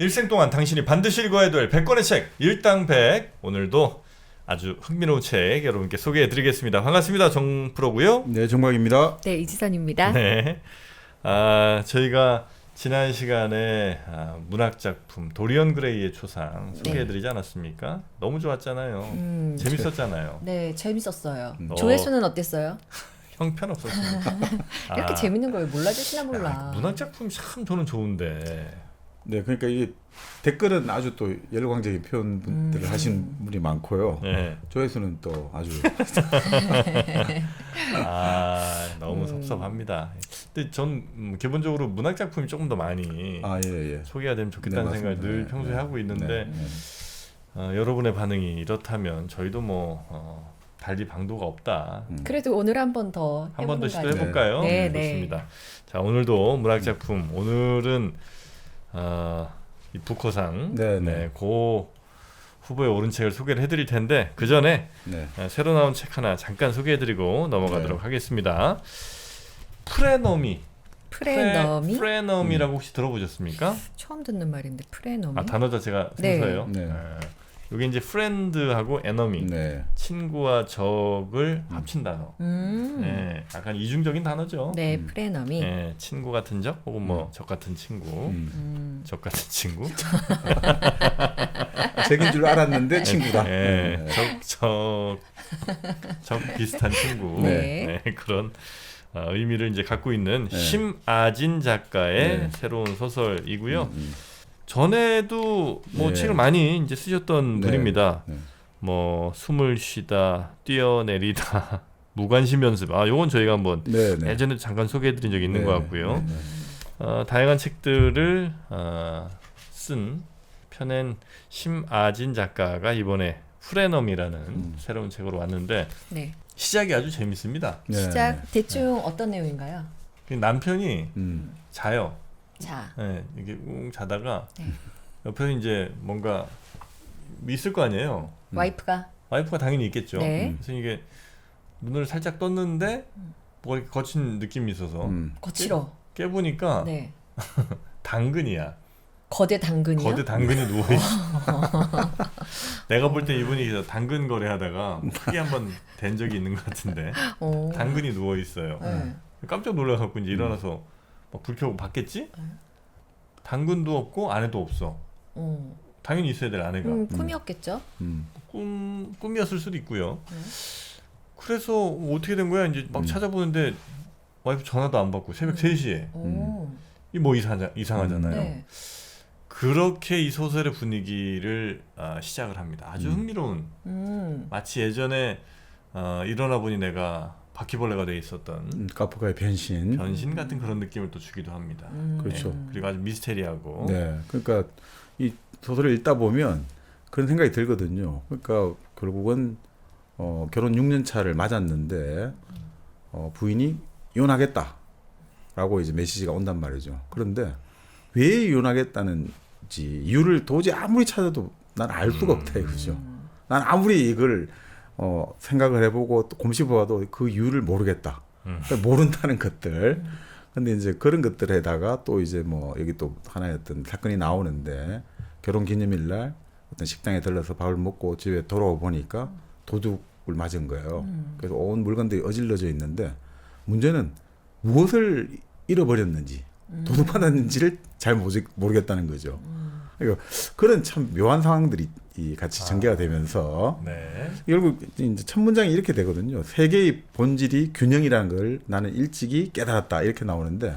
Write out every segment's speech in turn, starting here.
일생 동안 당신이 반드시 읽어야 될 100권의 책 일당백, 오늘도 아주 흥미로운 책 여러분께 소개해드리겠습니다. 반갑습니다. 정프로고요. 네, 정박입니다. 네, 이지선입니다. 네, 저희가 지난 시간에 문학작품 도리언 그레이의 초상 소개해드리지 않았습니까? 너무 좋았잖아요. 재밌었잖아요. 네, 재밌었어요. 어. 조회수는 어땠어요? 형편없었습니다. 이렇게 재밌는 걸 몰라주시나 몰라. 문학작품이 참 저는 좋은데. 네, 그러니까 이게 댓글은 아주 또 열광적인 표현들을 하신 분이 많고요. 네. 조회수는 또 아주 너무 섭섭합니다. 근데 전 기본적으로 문학작품이 조금 더 많이 예. 소개가 되면 좋겠다는 네, 생각을 늘 네, 평소에 네. 하고 있는데 여러분의 반응이 이렇다면 저희도 뭐 달리 방도가 없다. 그래도 오늘 한 번 더 한 번 더 해보는 거 시도해볼까요? 네, 네. 좋습니다. 자, 오늘도 문학작품, 오늘은 이 북커상 네. 고 후보에 오른 책을 소개를 해드릴 텐데 그 전에 네. 새로 나온 책 하나 잠깐 소개해드리고 넘어가도록 네. 하겠습니다. 프레너미. 프레너미라고 혹시 들어보셨습니까? 처음 듣는 말인데 프레너미. 단어 자체가 네. 생소해요. 네. 이게 이제 프렌드하고 에너미, 네. 친구와 적을 합친 단어. 네, 약간 이중적인 단어죠. 네, 프레너미. 네, 친구 같은 적 혹은 뭐 적 같은 친구, 적 같은 친구. 책인 줄 알았는데 친구다. 네, 적 비슷한 친구. 네. 네, 그런 의미를 이제 갖고 있는 네. 심아진 작가의 네. 새로운 소설이고요. 전에도 뭐 네. 책을 많이 이제 쓰셨던 네. 분입니다. 네. 뭐 숨을 쉬다, 뛰어내리다, 무관심 연습. 요건 저희가 한번 네. 예전에 잠깐 소개해드린 적이 있는 네. 것 같고요. 네. 다양한 책들을 쓴 펴낸 심아진 작가가 이번에 프레넘이라는 새로운 책으로 왔는데 네. 시작이 아주 재밌습니다. 네. 시작 대충 어떤 내용인가요? 남편이 자요. 자, 네, 이게 웅 자다가 네. 옆에서 이제 뭔가 있을 거 아니에요. 와이프가 와이프가 당연히 있겠죠. 네. 그래서 이게 눈을 살짝 떴는데 뭐가 이렇게 거친 느낌이 있어서 거칠어. 깨보니까 네. 당근이야. 거대 당근이요? 거대 당근이 누워 있어. 내가 볼 때 이분이 당근 거래하다가 크게 한번 된 적이 있는 것 같은데 오. 당근이 누워 있어요. 네. 깜짝 놀라갖고 이제 일어나서 막 불 켜고 봤겠지? 당근도 없고 아내도 없어. 당연히 있어야 될 아내가. 꿈이었겠죠? 꿈이었을 수도 있고요. 그래서 어떻게 된 거야? 이제 막 찾아보는데 와이프 전화도 안 받고 새벽 3시에 오. 이 뭐 이상하잖아요. 네. 그렇게 이 소설의 분위기를 시작을 합니다. 아주 흥미로운, 마치 예전에 일어나 보니 내가 바퀴벌레가 돼 있었던 카프카의 변신. 같은 그런 느낌을 또 주기도 합니다. 그렇죠. 네. 그리고 아주 미스테리하고. 네. 그러니까 이 소설을 읽다 보면 그런 생각이 들거든요. 그러니까 결국은 결혼 6년 차를 맞았는데 부인이 이혼하겠다라고 이제 메시지가 온단 말이죠. 그런데 왜 이혼하겠다는지 이유를 도저히 아무리 찾아도 난 알 수가 없다 이거죠. 난 아무리 이걸 생각을 해보고 또 곰씹어봐도 그 이유를 모르겠다. 그러니까 모른다는 것들. 근데 이제 그런 것들에다가 또 이제 뭐 여기 또 하나의 어떤 사건이 나오는데 결혼 기념일 날 어떤 식당에 들러서 밥을 먹고 집에 돌아와 보니까 도둑을 맞은 거예요. 그래서 온 물건들이 어질러져 있는데 문제는 무엇을 잃어버렸는지 도둑받았는지를 잘 모르겠다는 거죠. 그러니까 그런 참 묘한 상황들이 같이 전개가 되면서 네. 결국 이제 첫 문장이 이렇게 되거든요. 세계의 본질이 균형이라는 걸 나는 일찍이 깨달았다 이렇게 나오는데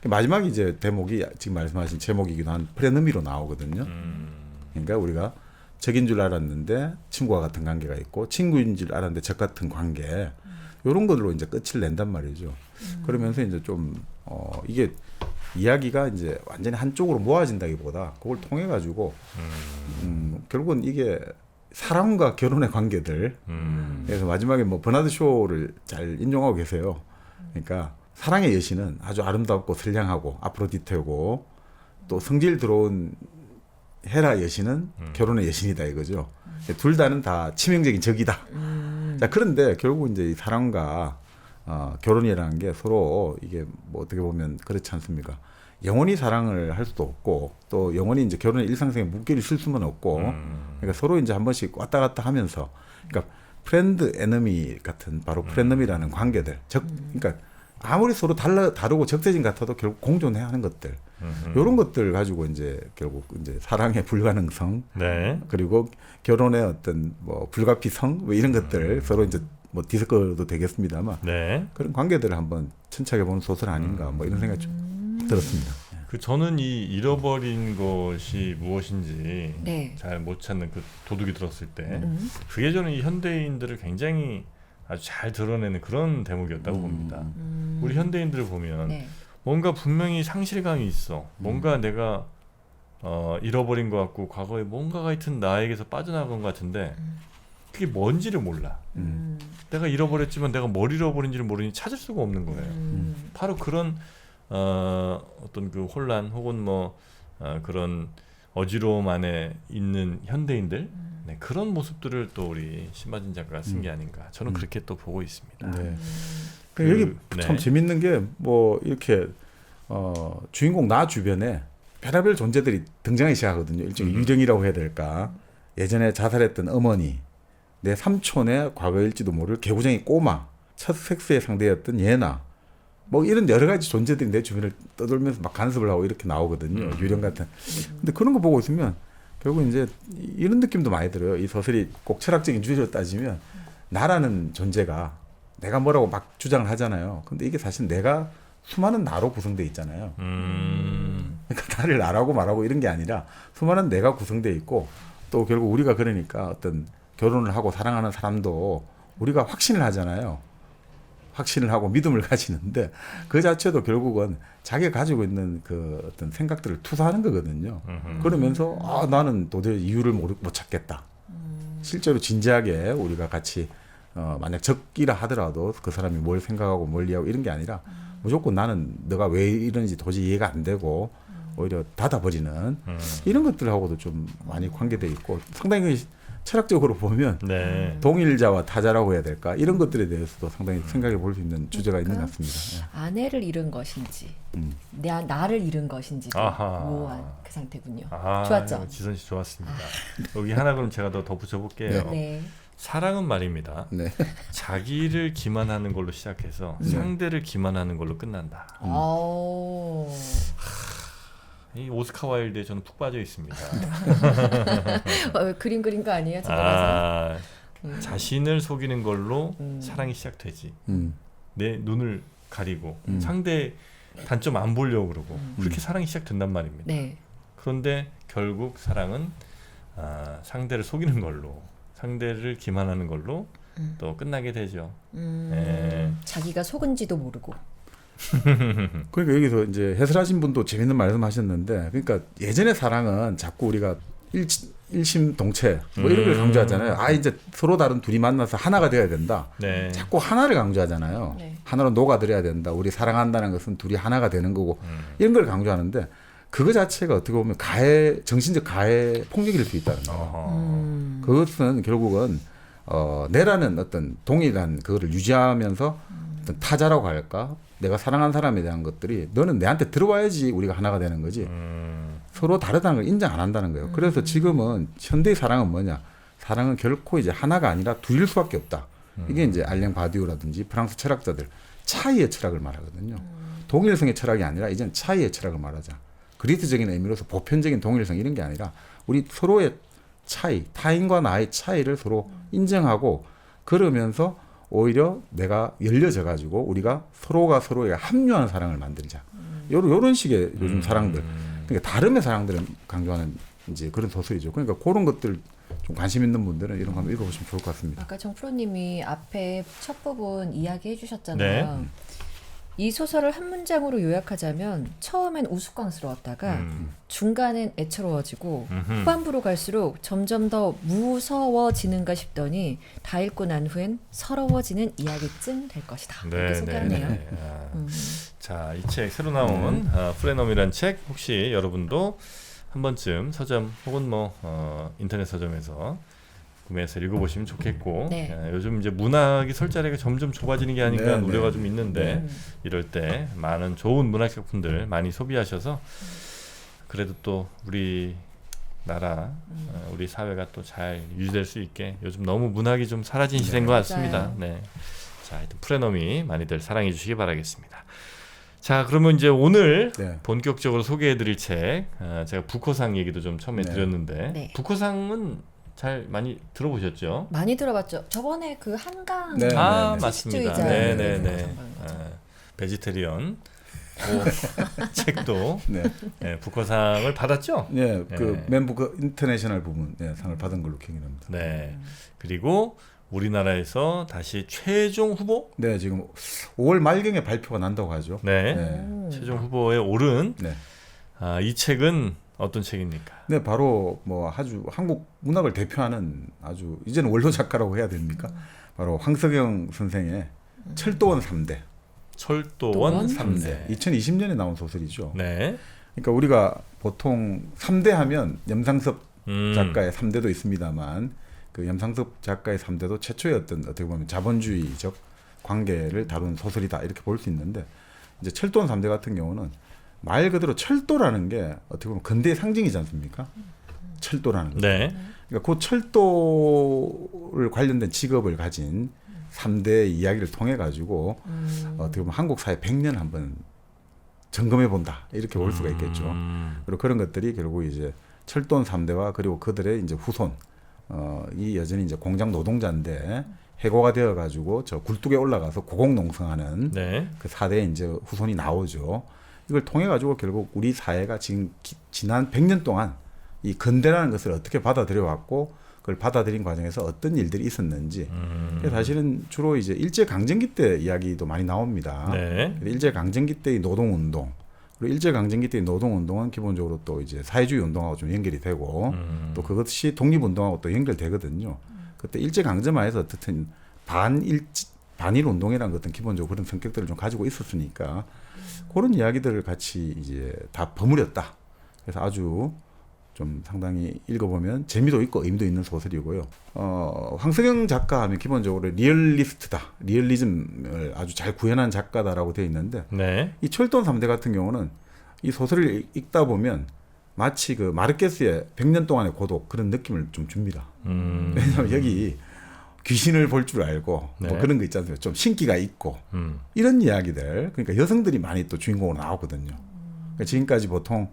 마지막 이제 대목이 지금 말씀하신 제목이기도 한 프레너미로 나오거든요. 그러니까 우리가 적인 줄 알았는데 친구와 같은 관계가 있고 친구인 줄 알았는데 적 같은 관계 이런 것들로 이제 끝을 낸단 말이죠. 그러면서 이제 좀 이게 이야기가 이제 완전히 한쪽으로 모아진다기보다 그걸 통해 가지고 결국은 이게 사랑과 결혼의 관계들. 그래서 마지막에 뭐 버나드 쇼를 잘 인용하고 계세요. 그러니까 사랑의 여신은 아주 아름답고 선량하고 아프로디테고 또 성질 들어온 헤라 여신은 결혼의 여신이다 이거죠. 둘 다는 다 치명적인 적이다. 자, 그런데 결국 이제 이 사랑과 결혼이라는 게 서로 이게 뭐 어떻게 보면 그렇지 않습니까? 영원히 사랑을 할 수도 없고 또 영원히 이제 결혼의 일상생에 묶기를 쓸 수는 없고 그러니까 서로 이제 한 번씩 왔다 갔다 하면서 그러니까 프렌드 에너미 같은 바로 프렌덤이라는 관계들 그러니까 아무리 서로 다르고 적대진 같아도 결국 공존해야 하는 것들 이런 것들 가지고 이제 결국 이제 사랑의 불가능성 네. 그리고 결혼의 어떤 뭐 불가피성 뭐 이런 것들 서로 이제 뭐 디스커도 되겠습니다만 네. 그런 관계들을 한번 천착해 보는 소설 아닌가 뭐 이런 생각이 좀 들었습니다. 그 저는 이 잃어버린 것이 무엇인지 네. 잘 못 찾는 그 도둑이 들었을 때 그게 저는 이 현대인들을 굉장히 아주 잘 드러내는 그런 대목이었다고 봅니다. 우리 현대인들을 보면 네. 뭔가 분명히 상실감이 있어. 뭔가 내가 잃어버린 것 같고 과거에 뭔가가 하여튼 나에게서 빠져나간 것 같은데 그게 뭔지를 몰라. 내가 잃어버렸지만 내가 뭘 잃어버린지를 모르니 찾을 수가 없는 거예요. 바로 그런 어떤 그 혼란 혹은 뭐 그런 어지러움 안에 있는 현대인들 네, 그런 모습들을 또 우리 신마진 작가가 쓴 게 아닌가 저는 그렇게 또 보고 있습니다. 네. 그, 여기 참 네. 재밌는 게 뭐 이렇게 주인공 나 주변에 별의별 존재들이 등장하기 시작하거든요. 일종의 유령이라고 해야 될까. 예전에 자살했던 어머니, 내 삼촌의 과거일지도 모를 개구쟁이 꼬마, 첫 섹스의 상대였던 예나, 뭐 이런 여러 가지 존재들이 내 주변을 떠돌면서 막 간섭을 하고 이렇게 나오거든요. 유령 같은. 근데 그런 거 보고 있으면 결국 이제 이런 느낌도 많이 들어요. 이 소설이 꼭 철학적인 주제로 따지면 나라는 존재가 내가 뭐라고 막 주장을 하잖아요. 근데 이게 사실 내가 수많은 나로 구성되어 있잖아요. 그러니까 나를 나라고 말하고 이런 게 아니라 수많은 내가 구성되어 있고 또 결국 우리가 그러니까 어떤 결혼을 하고 사랑하는 사람도 우리가 확신을 하잖아요. 확신을 하고 믿음을 가지는데 그 자체도 결국은 자기가 가지고 있는 그 어떤 생각들을 투사하는 거거든요. 그러면서 아 나는 도저히 이유를 못 찾겠다. 실제로 진지하게 우리가 같이 만약 적기라 하더라도 그 사람이 뭘 생각하고 뭘 이해하고 이런 게 아니라 무조건 나는 너가 왜 이러는지 도저히 이해가 안 되고 오히려 닫아버리는 이런 것들하고도 좀 많이 관계돼 있고 상당히 철학적으로 보면 네. 동일자와 타자라고 해야 될까 이런 것들에 대해서도 상당히 생각해 볼 수 있는 주제가 있는 것 같습니다. 아내를 잃은 것인지 나를 잃은 것인지도 아하. 모호한 그 상태군요. 아, 좋았죠? 지선 씨 좋았습니다. 여기 하나 그럼 제가 더 덧붙여 볼게요. 네. 사랑은 말입니다. 네. 자기를 기만하는 걸로 시작해서 상대를 기만하는 걸로 끝난다. 오. 이 오스카 와일드에 저는 푹 빠져 있습니다. 그림 그린 거 아니에요? 집에 가서? 자신을 속이는 걸로 사랑이 시작되지. 내 눈을 가리고 상대 단점 안 보려고 그러고 그렇게 사랑이 시작된단 말입니다. 네. 그런데 결국 사랑은 상대를 속이는 걸로 상대를 기만하는 걸로 또 끝나게 되죠. 자기가 속은지도 모르고. 그러니까 여기서 이제 해설하신 분도 재밌는 말씀하셨는데, 그러니까 예전의 사랑은 자꾸 우리가 일심동체 뭐 이런 걸 강조하잖아요. 아 이제 서로 다른 둘이 만나서 하나가 되어야 된다. 네. 자꾸 하나를 강조하잖아요. 네. 하나로 녹아들어야 된다. 우리 사랑한다는 것은 둘이 하나가 되는 거고 이런 걸 강조하는데 그거 자체가 어떻게 보면 정신적 가해 폭력일 수 있다는 거예요. 그것은 결국은 내라는 어떤 동일한 그거를 유지하면서 어떤 타자라고 할까? 내가 사랑한 사람에 대한 것들이 너는 내한테 들어와야지 우리가 하나가 되는 거지. 서로 다르다는 걸 인정 안 한다는 거예요. 그래서 지금은 현대의 사랑은 뭐냐? 사랑은 결코 이제 하나가 아니라 둘일 수밖에 없다. 이게 이제 알랭 바디우라든지 프랑스 철학자들 차이의 철학을 말하거든요. 동일성의 철학이 아니라 이제는 차이의 철학을 말하자. 그리스적인 의미로서 보편적인 동일성 이런 게 아니라 우리 서로의 차이, 타인과 나의 차이를 서로 인정하고 그러면서 오히려 내가 열려져 가지고 우리가 서로가 서로에게 합류하는 사랑을 만들자. 요런 식의 요즘 사랑들. 그러니까 다름의 사랑들을 강조하는 이제 그런 소설이죠. 그러니까 그런 것들 좀 관심 있는 분들은 이런 거 한번 읽어보시면 좋을 것 같습니다. 아까 정프로님이 앞에 첫 부분 이야기해 주셨잖아요. 네. 이 소설을 한 문장으로 요약하자면 처음엔 우스꽝스러웠다가 중간엔 애처로워지고 후반부로 갈수록 점점 더 무서워지는가 싶더니 다 읽고 난 후엔 서러워지는 이야기쯤 될 것이다. 이렇게 소개하네요. 자, 이 책 새로 나온 프레넘이란 책 혹시 여러분도 한 번쯤 서점 혹은 뭐 인터넷 서점에서 구매해서 읽어보시면 좋겠고 네. 요즘 이제 문학이 설 자리가 점점 좁아지는 게 아닌가 네, 우려가 네. 좀 있는데 이럴 때 많은 좋은 문학 작품들 많이 소비하셔서 그래도 또 우리 나라 우리 사회가 또 잘 유지될 수 있게 요즘 너무 문학이 좀 사라진 시대인 것 같습니다. 맞아요. 네. 자, 하여튼 프레너미 많이들 사랑해 주시기 바라겠습니다. 자, 그러면 이제 오늘 네. 본격적으로 소개해드릴 책 제가 북커상 얘기도 좀 처음에 네. 드렸는데 네. 북커상은 잘 많이 들어보셨죠? 많이 들어봤죠. 저번에 그 한강 네, 아 네. 맞습니다. 주의자 네네네. 베지테리언 그 책도 네. 네, 북커상을 받았죠? 네, 그 네. 맨부크 인터내셔널 부분 네, 상을 받은 걸로 기억이 납니다. 네. 그리고 우리나라에서 다시 최종 후보? 네, 지금 5월 말경에 발표가 난다고 하죠. 네. 네. 최종 후보에 오른 네. 이 책은 어떤 책입니까? 네, 바로 뭐 아주 한국 문학을 대표하는 아주 이제는 원로 작가라고 해야 됩니까? 바로 황석영 선생의 철도원 3대. 철도원 철도원 3대. 2020년에 나온 소설이죠. 네. 그러니까 우리가 보통 3대 하면 염상섭 작가의 3대도 있습니다만 그 염상섭 작가의 3대도 최초의 어떻게 보면 자본주의적 관계를 다룬 소설이다 이렇게 볼 수 있는데 이제 철도원 3대 같은 경우는 말 그대로 철도라는 게 어떻게 보면 근대의 상징이지 않습니까? 철도라는 거. 네. 그러니까 그 철도를 관련된 직업을 가진 3대의 이야기를 통해 가지고 어떻게 보면 한국 사회 100년 한번 점검해 본다 이렇게 볼 수가 있겠죠. 그리고 그런 것들이 결국 이제 철도원 3대와 그리고 그들의 이제 후손 이 여전히 이제 공장 노동자인데 해고가 되어 가지고 저 굴뚝에 올라가서 고공농성하는 네. 그 4대의 이제 후손이 나오죠. 이걸 통해 가지고 결국 우리 사회가 지금 지난 100년 동안 이 근대라는 것을 어떻게 받아들여 왔고 그걸 받아들인 과정에서 어떤 일들이 있었는지 그래서 사실은 주로 이제 일제 강점기 때 이야기도 많이 나옵니다. 네. 일제 강점기 때의 노동 운동 그리고 일제 강점기 때의 노동 운동은 기본적으로 또 이제 사회주의 운동하고 좀 연결이 되고 또 그것이 독립 운동하고 또 연결되거든요. 그때 일제 강점하에서 어떻든 반일 운동이라는 것은 기본적으로 그런 성격들을 좀 가지고 있었으니까 그런 이야기들을 같이 이제 다 버무렸다. 그래서 아주 좀 상당히 읽어보면 재미도 있고 의미도 있는 소설이고요. 황석영 작가 하면 기본적으로 리얼리스트다. 리얼리즘을 아주 잘 구현한 작가다라고 되어 있는데 네. 이 철도원 3대 같은 경우는 이 소설을 읽다 보면 마치 그 마르케스의 100년 동안의 고독 그런 느낌을 좀 줍니다. 왜냐하면 여기 귀신을 볼 줄 알고 네. 뭐 그런 거 있지 않습니까? 좀 신기가 있고 이런 이야기들 그러니까 여성들이 많이 또 주인공으로 나오거든요. 그러니까 지금까지 보통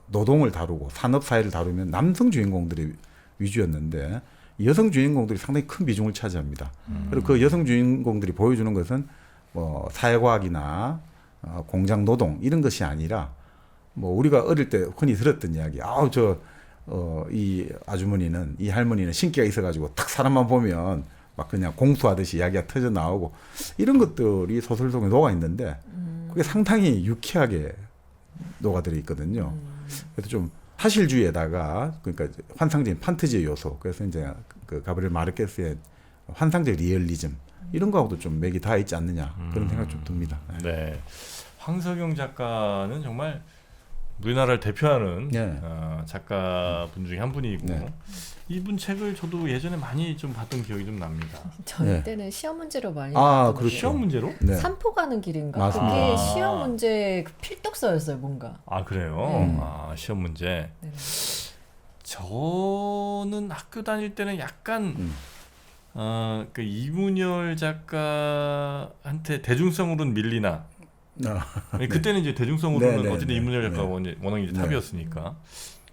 노동을 다루고 산업 사회를 다루면 남성 주인공들이 위주였는데 여성 주인공들이 상당히 큰 비중을 차지합니다. 그리고 그 여성 주인공들이 보여주는 것은 뭐 사회과학이나 공장 노동 이런 것이 아니라 뭐 우리가 어릴 때 흔히 들었던 이야기. 이 아주머니는 이 할머니는 신기가 있어가지고 딱 사람만 보면 막 그냥 공수하듯이 이야기가 터져 나오고 이런 것들이 소설 속에 녹아 있는데 그게 상당히 유쾌하게 녹아들어 있거든요. 그래서 좀 사실주의에다가 그러니까 환상적인 판타지의 요소. 그래서 이제 그 가브리엘 마르케스의 환상적 리얼리즘 이런 거하고도 좀 맥이 닿아 있지 않느냐 그런 생각 좀 듭니다. 네. 황석영 작가는 정말 우리나라를 대표하는 네. 작가분 중에 한 분이고 네. 이분 책을 저도 예전에 많이 좀 봤던 기억이 좀 납니다. 저희 네. 때는 시험 문제로 많이 아, 나왔던 그렇죠. 시험 문제로? 네. 산포 가는 길인가? 맞습니다. 그게 아. 시험 문제 그 필독서였어요, 뭔가. 아 그래요? 네. 시험 문제. 네. 저는 학교 다닐 때는 약간 그 이문열 작가한테 대중성으로는 밀리나. 아니, 그때는 이제 대중성으로는 네, 네, 어쨌든 네. 이문열 작가가 워낙 이제 네. 탑이었으니까.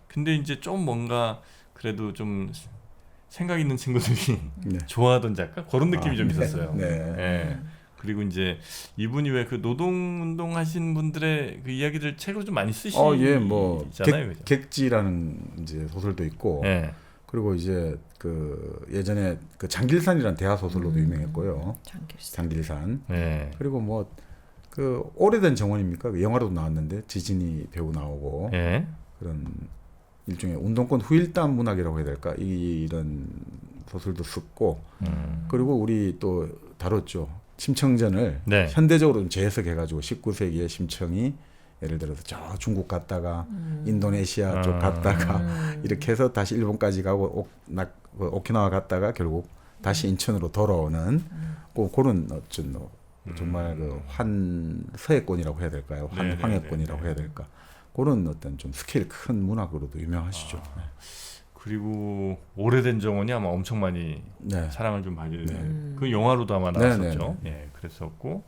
근데 이제 좀 뭔가 그래도 좀 생각 있는 친구들이 네. 좋아하던 작가 그런 느낌이 좀 있었어요. 네. 예. 그리고 이제 이분이 왜 그 노동운동 하신 분들의 그 이야기들 책으로 좀 많이 쓰시잖아요. 예, 뭐 그죠? 객지라는 이제 소설도 있고, 예. 그리고 이제 그 예전에 그 장길산이라는 대하 소설로도 유명했고요. 장길산. 예. 그리고 뭐 그 오래된 정원입니까? 그 영화로도 나왔는데 지진이 배우 나오고 예. 그런 일종의 운동권 후일담 문학이라고 해야 될까? 이런 소설도 썼고, 그리고 우리 또 다뤘죠. 심청전을 네. 현대적으로 좀 재해석해가지고 19세기의 심청이 예를 들어서 저 중국 갔다가 인도네시아 쪽 갔다가 이렇게 해서 다시 일본까지 가고 오키나와 갔다가 결국 다시 인천으로 돌아오는 그런 어쩐 정말 그 환서해권이라고 해야 될까요? 환황해권이라고 해야 될까? 그런 어떤 좀 스케일 큰 문학으로도 유명하시죠. 그리고 오래된 정원이 아마 엄청 많이 네. 사랑을 좀 받게 되는 그 영화로도 아마 나왔었죠. 네. 예, 그랬었고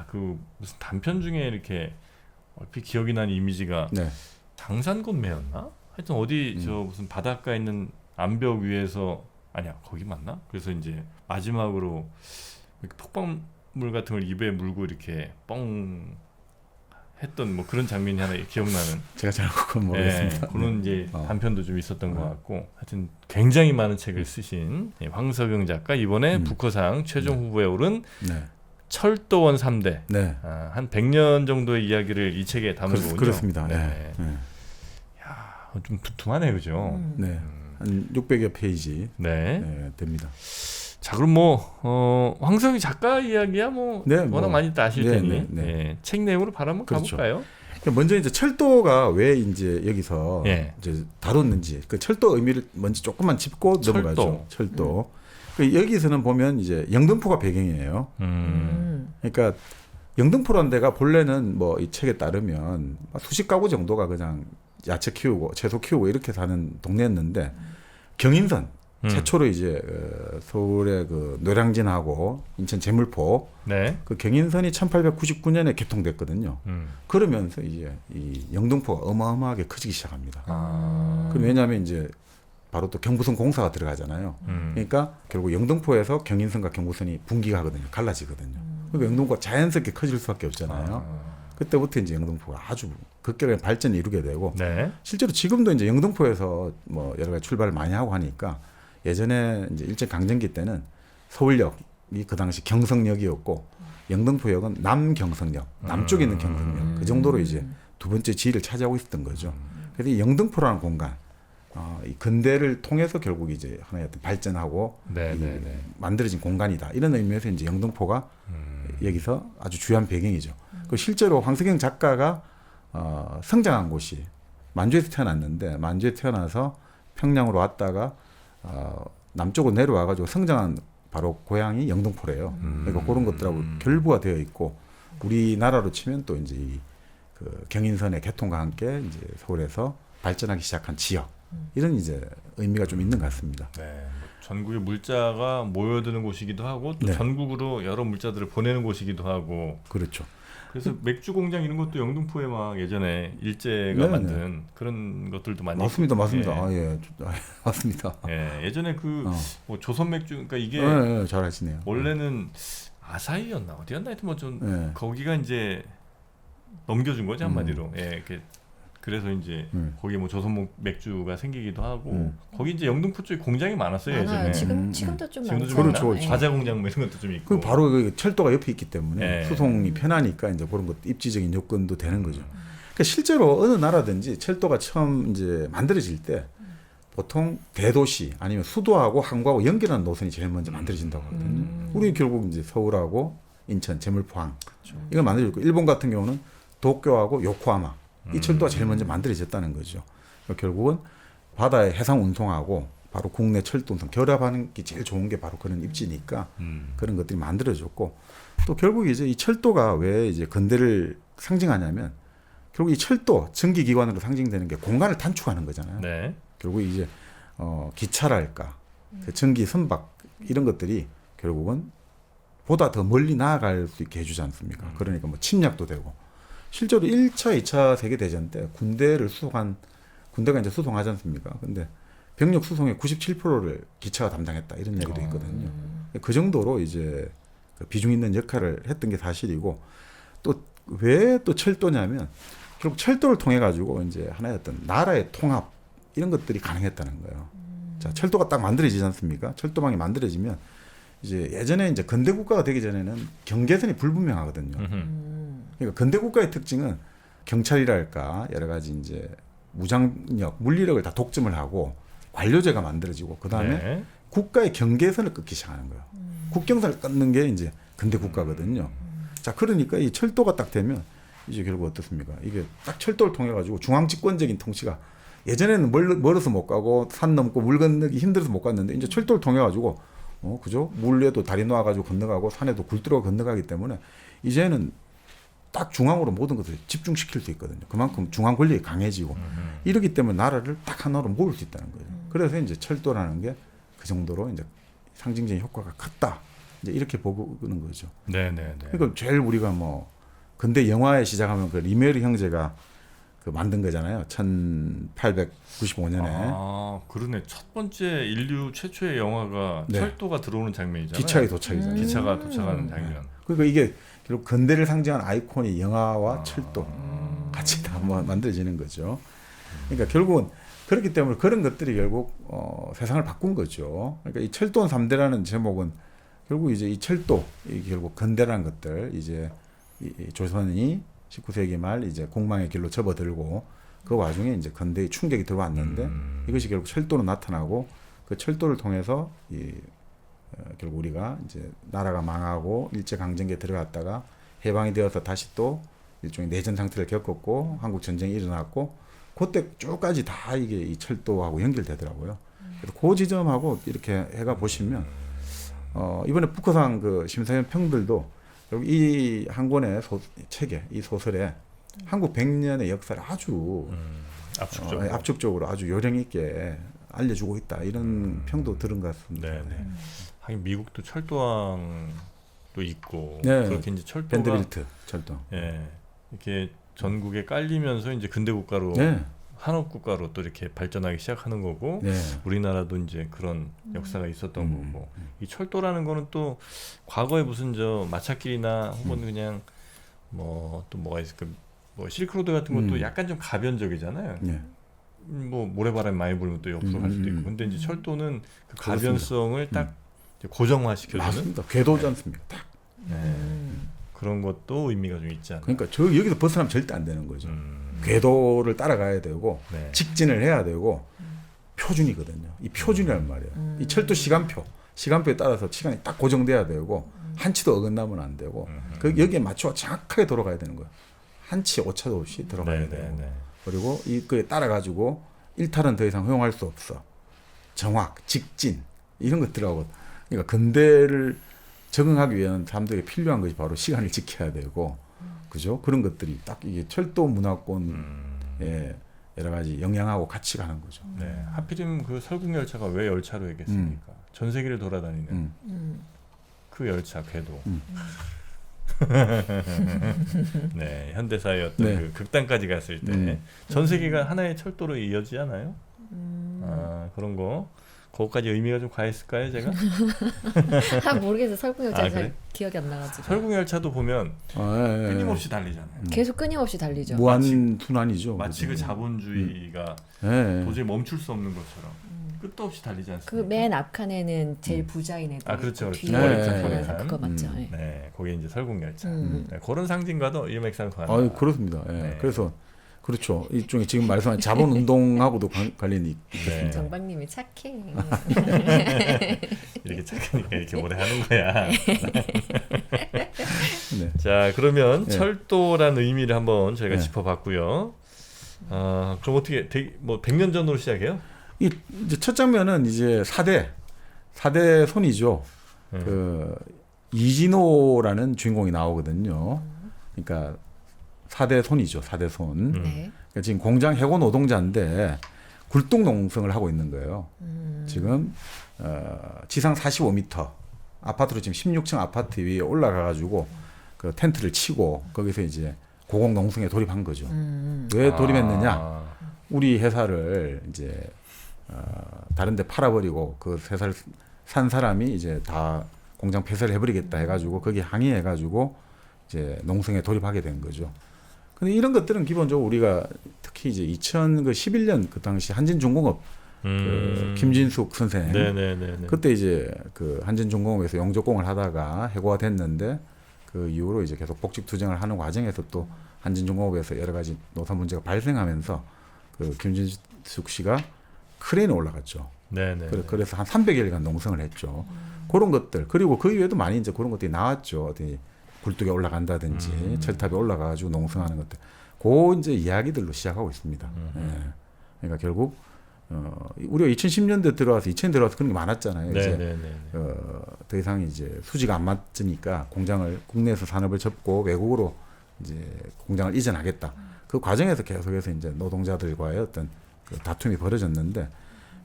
그 무슨 단편 중에 이렇게 얼핏 기억이 나는 이미지가 네. 장산곤매였나? 하여튼 어디 저 무슨 바닷가에 있는 암벽 위에서 아니야 거기 맞나? 그래서 이제 마지막으로 이렇게 톡방물 같은 걸 입에 물고 이렇게 뻥 했던 뭐 그런 장면이 하나 기억나는. 제가 잘 그건 모르겠습니다. 그런 이제 단편도 좀 있었던 것 같고 하여튼 굉장히 많은 책을 쓰신 황석영 작가 이번에 부커상 최종 후보에 오른 네. 철도원 3대 네. 한 100년 정도의 이야기를 이 책에 담은군요. 그렇습니다. 네. 네. 네. 야, 좀 두툼하네 그죠? 네. 한 600여 페이지 네. 네, 됩니다. 자 그럼 뭐 황석영 작가 이야기야 뭐 네, 워낙 뭐, 많이 아실 테니 네. 예, 책 내용으로 바로 한번 그렇죠. 가볼까요? 먼저 이제 철도가 왜 이제 여기서 예. 이제 다뤘는지 그 철도 의미를 먼저 조금만 짚고 넘어가죠. 철도. 그 여기서는 보면 이제 영등포가 배경이에요. 그러니까 영등포라는 데가 본래는 뭐 이 책에 따르면 수십 가구 정도가 그냥 야채 키우고 채소 키우고 이렇게 사는 동네였는데 경인선 최초로 이제 서울의 그 노량진하고 인천 제물포 네. 그 경인선이 1899년에 개통됐거든요. 그러면서 이제 이 영등포가 어마어마하게 커지기 시작합니다. 그럼 왜냐하면 이제 바로 또 경부선 공사가 들어가잖아요. 그러니까 결국 영등포에서 경인선과 경부선이 분기가 하거든요. 갈라지거든요. 그러니까 영등포가 자연스럽게 커질 수밖에 없잖아요. 그때부터 이제 영등포가 아주 급격하게 발전을 이루게 되고 네. 실제로 지금도 이제 영등포에서 뭐 여러 가지 출발을 많이 하고 하니까 예전에 이제 일제 강점기 때는 서울역이 그 당시 경성역이었고 영등포역은 남경성역, 남쪽에 있는 경성역 그 정도로 이제 두 번째 지위를 차지하고 있었던 거죠. 그래서 이 영등포라는 공간, 이 근대를 통해서 결국 이제 하나의 어떤 발전하고 만들어진 공간이다. 이런 의미에서 이제 영등포가 여기서 아주 주요한 배경이죠. 그 실제로 황석영 작가가 성장한 곳이 만주에서 태어났는데 만주에 태어나서 평양으로 왔다가 남쪽으로 내려와가지고 성장한 바로 고향이 영등포래요. 그러니까 그런 것들하고 결부가 되어 있고 우리나라로 치면 또 이제 그 경인선의 개통과 함께 이제 서울에서 발전하기 시작한 지역 이런 이제 의미가 좀 있는 것 같습니다. 네. 전국의 물자가 모여드는 곳이기도 하고 또 네. 전국으로 여러 물자들을 보내는 곳이기도 하고. 그렇죠. 그래서 맥주 공장 이런 것도 영등포에 막 예전에 일제가 네네. 만든 그런 것들도 많이 맞습니다, 있고. 맞습니다. 예. 맞습니다. 예, 예전에 그 뭐 조선 맥주 그러니까 이게 잘 하시네요. 원래는 아사히였나 어디였나 하여튼 뭐 좀 거기가 이제 넘겨준 거죠 한마디로. 예, 이렇게 그래서 이제 거기 뭐 조선 맥주가 생기기도 하고 거기 이제 영등포 쪽에 공장이 많았어요 많아요. 예전에. 지금도 좀 지금도 많죠. 좀 그렇죠. 과자 공장 뭐 이런 것도 좀 있고. 그 바로 그 철도가 옆에 있기 때문에 네. 수송이 편하니까 이제 그런 것 입지적인 요건도 되는 거죠. 그러니까 실제로 어느 나라든지 철도가 처음 이제 만들어질 때 보통 대도시 아니면 수도하고 항구하고 연결하는 노선이 제일 먼저 만들어진다고 하거든요. 우리 결국 이제 서울하고 인천, 제물포항 이걸 만들어졌고 일본 같은 경우는 도쿄하고 요코하마 이 철도가 제일 먼저 만들어졌다는 거죠. 그러니까 결국은 바다의 해상 운송하고 바로 국내 철도 운송 결합하는 게 제일 좋은 게 바로 그런 입지니까 그런 것들이 만들어졌고 또 결국 이제 이 철도가 왜 이제 근대를 상징하냐면 결국 이 철도 전기기관으로 상징되는 게 공간을 단축하는 거잖아요. 네. 결국 이제 기차랄까 전기 선박 이런 것들이 결국은 보다 더 멀리 나아갈 수 있게 해주지 않습니까? 그러니까 뭐 침략도 되고 실제로 1차, 2차 세계대전 때 군대가 이제 수송하지 않습니까? 근데 병력 수송의 97%를 기차가 담당했다 이런 얘기도 있거든요. 그 정도로 이제 비중 있는 역할을 했던 게 사실이고 또 왜 또 철도냐면 결국 철도를 통해 가지고 이제 하나의 어떤 나라의 통합 이런 것들이 가능했다는 거예요. 자, 철도가 딱 만들어지지 않습니까? 철도망이 만들어지면 이제 예전에 이제 근대 국가가 되기 전에는 경계선이 불분명하거든요. 그러니까 근대 국가의 특징은 경찰이랄까 여러 가지 이제 무장력, 물리력을 다 독점을 하고 관료제가 만들어지고 그 다음에 국가의 경계선을 끊기 시작하는 거예요. 국경선을 끊는 게 이제 근대 국가거든요. 자, 그러니까 이 철도가 딱 되면 이제 결국 어떻습니까? 이게 딱 철도를 통해 가지고 중앙 집권적인 통치가 예전에는 멀어서 못 가고 산 넘고 물 건너기 힘들어서 못 갔는데 이제 철도를 통해 가지고 그죠? 물에도 다리 놓아 가지고 건너가고 산에도 굴 뚫어 건너가기 때문에 이제는 딱 중앙으로 모든 것을 집중시킬 수 있거든요. 그만큼 중앙 권력이 강해지고 이러기 때문에 나라를 딱 하나로 모을 수 있다는 거예요. 그래서 이제 철도라는 게 그 정도로 이제 상징적인 효과가 컸다. 이제 이렇게 보는 거죠. 네네네. 그러니까 제일 우리가 뭐 근대 영화에 시작하면 그 리메르 형제가 그 만든 거잖아요. 1895년에 아, 그러네. 첫 번째 인류 최초의 영화가 네. 철도가 들어오는 장면이잖아요. 기차의 도착이잖아요. 기차가 도착하는 장면. 그러니까 이게 결국 근대를 상징하는 아이콘이 영화와 철도 같이 다 만들어지는 거죠. 그러니까 결국은 그렇기 때문에 그런 것들이 결국 세상을 바꾼 거죠. 그러니까 이 철도는 3대라는 제목은 결국 이제 이 철도, 이 결국 근대라는 것들 이제 이 조선이 19세기 말 이제 공망의 길로 접어들고 그 와중에 이제 근대의 충격이 들어왔는데 이것이 결국 철도로 나타나고 그 철도를 통해서 결국 우리가 이제 나라가 망하고 일제 강점기에 들어갔다가 해방이 되어서 다시 또 일종의 내전 상태를 겪었고 한국 전쟁이 일어났고 그때 쭉까지 다 이게 이 철도하고 연결되더라고요. 그래서 그 지점하고 이렇게 해가 보시면 이번에 북한상 그 심사위원 평들도 결국 이 한 권의 책에 이 소설에 한국 100년의 역사를 아주 압축적으로 아주 요령 있게 알려주고 있다 이런 평도 들은 것 같습니다. 네네. 하긴 미국도 철도왕도 있고 네. 그렇게 이제 철도가 밴드빌트 철도. 예, 이렇게 전국에 깔리면서 이제 근대 국가로 네. 한업 국가로 또 이렇게 발전하기 시작하는 거고 네. 우리나라도 이제 그런 역사가 있었던 거고 이 철도라는 거는 또 과거에 무슨 저 마차길이나 혹은 그냥 뭐 또 뭐가 있을까 뭐 실크로드 같은 것도 약간 좀 가변적이잖아요. 네. 뭐 모래바람이 많이 불면 또 옆으로 갈 수도 있고 근데 이제 철도는 그 그렇습니다. 가변성을 딱 이제 고정화시켜주는 맞습니다. 궤도지 않습니까? 딱. 그런 것도 의미가 좀 있지 않나. 그러니까 저 여기서 벗어나면 절대 안 되는 거죠. 궤도를 따라가야 되고 네. 직진을 해야 되고 표준이거든요. 이 표준이란 말이에요. 이 철도 시간표에 따라서 시간이 딱 고정돼야 되고 한치도 어긋나면 안 되고 그 여기에 맞춰 정확하게 돌아가야 되는 거예요. 한치 오차도 없이 들어가야 되고 그리고 이거에 따라 가지고 일탈은 더 이상 허용할 수 없어. 정확, 직진 이런 것들하고 그러니까 근대를 적응하기 위한 사람들에게 필요한 것이 바로 시간을 지켜야 되고 그죠? 그런 것들이 딱 이게 철도 문화권의 여러 가지 영향하고 같이 가는 거죠. 네. 하필이면 그 설국열차가 왜 열차로 얘기했습니까? 전 세계를 돌아다니는 그 열차 궤도. 네, 현대사의 어떤 네. 그 극단까지 갔을 때 전 세계가 하나의 철도로 이어지지 않아요? 아, 그런 거. 그거까지 의미가 좀 과했을까요, 제가? 모르겠어요. 설국열차 아, 잘 그래? 기억이 안 나가지고. 설국열차도 보면 예. 끊임없이 달리잖아요. 계속 끊임없이 달리죠. 무한 순환이죠. 마치 그 그죠? 자본주의가 예. 도저히 멈출 수 없는 것처럼 끝도 없이 달리지 그 않습니까? 맨 앞칸에는 제일 부자인 애들. 아, 그렇죠, 그렇죠. 뒤에 머리카락, 머리카락 머리카락. 그거 맞죠. 네. 네, 거기 이제 설국열차. 네, 그런 상징과도 일맥상통하는. 아, 그렇습니다. 예. 네. 그래서 그렇죠. 일종의 지금 말씀하신 자본 운동하고도 관련이 네. 정박님이 착해. 이렇게 착하니까 이렇게 오래 하는 거야. 네. 자, 그러면 네. 철도란 의미를 한번 저희가 네. 짚어봤고요. 그럼 어떻게 뭐 100년 전으로 시작해요? 이제 첫 장면은 이제 4대 손이죠. 그 이진호라는 주인공이 나오거든요. 그러니까 4대 손이죠. 4대 손. 네. 그러니까 지금 공장 해고 노동자인데 굴뚝 농성을 하고 있는 거예요. 지금 지상 45m 아파트로 지금 16층 아파트 위에 올라가 가지고 그 텐트를 치고 거기서 이제 고공 농성에 돌입한 거죠. 왜 돌입했느냐? 우리 회사를 이제 다른 데 팔아버리고 그 회사를 산 사람이 이제 다 공장 폐쇄를 해버리겠다 해가지고 거기 항의해가지고 이제 농성에 돌입하게 된 거죠. 근데 이런 것들은 기본적으로 우리가 특히 이제 2011년 그 당시 한진중공업 그 김진숙 선생 네네네. 그때 이제 그 한진중공업에서 용접공을 하다가 해고가 됐는데 그 이후로 이제 계속 복직 투쟁을 하는 과정에서 또 한진중공업에서 여러 가지 노사 문제가 발생하면서 그 김진숙 씨가 크레인에 올라갔죠. 네네. 그래서 한 300일간 농성을 했죠. 그런 것들 그리고 그 이외에도 많이 이제 그런 것들이 나왔죠. 어디 굴뚝에 올라간다든지 철탑에 올라가가지고 농성하는 것들, 그 이제 이야기들로 시작하고 있습니다. 예. 그러니까 결국 우리가 2010년대 들어와서 2000년 들어와서 그런 게 많았잖아요. 이제 더 이상 이제 수지가 안 맞으니까 공장을 국내에서 산업을 접고 외국으로 이제 공장을 이전하겠다. 그 과정에서 계속해서 이제 노동자들과의 어떤 그 다툼이 벌어졌는데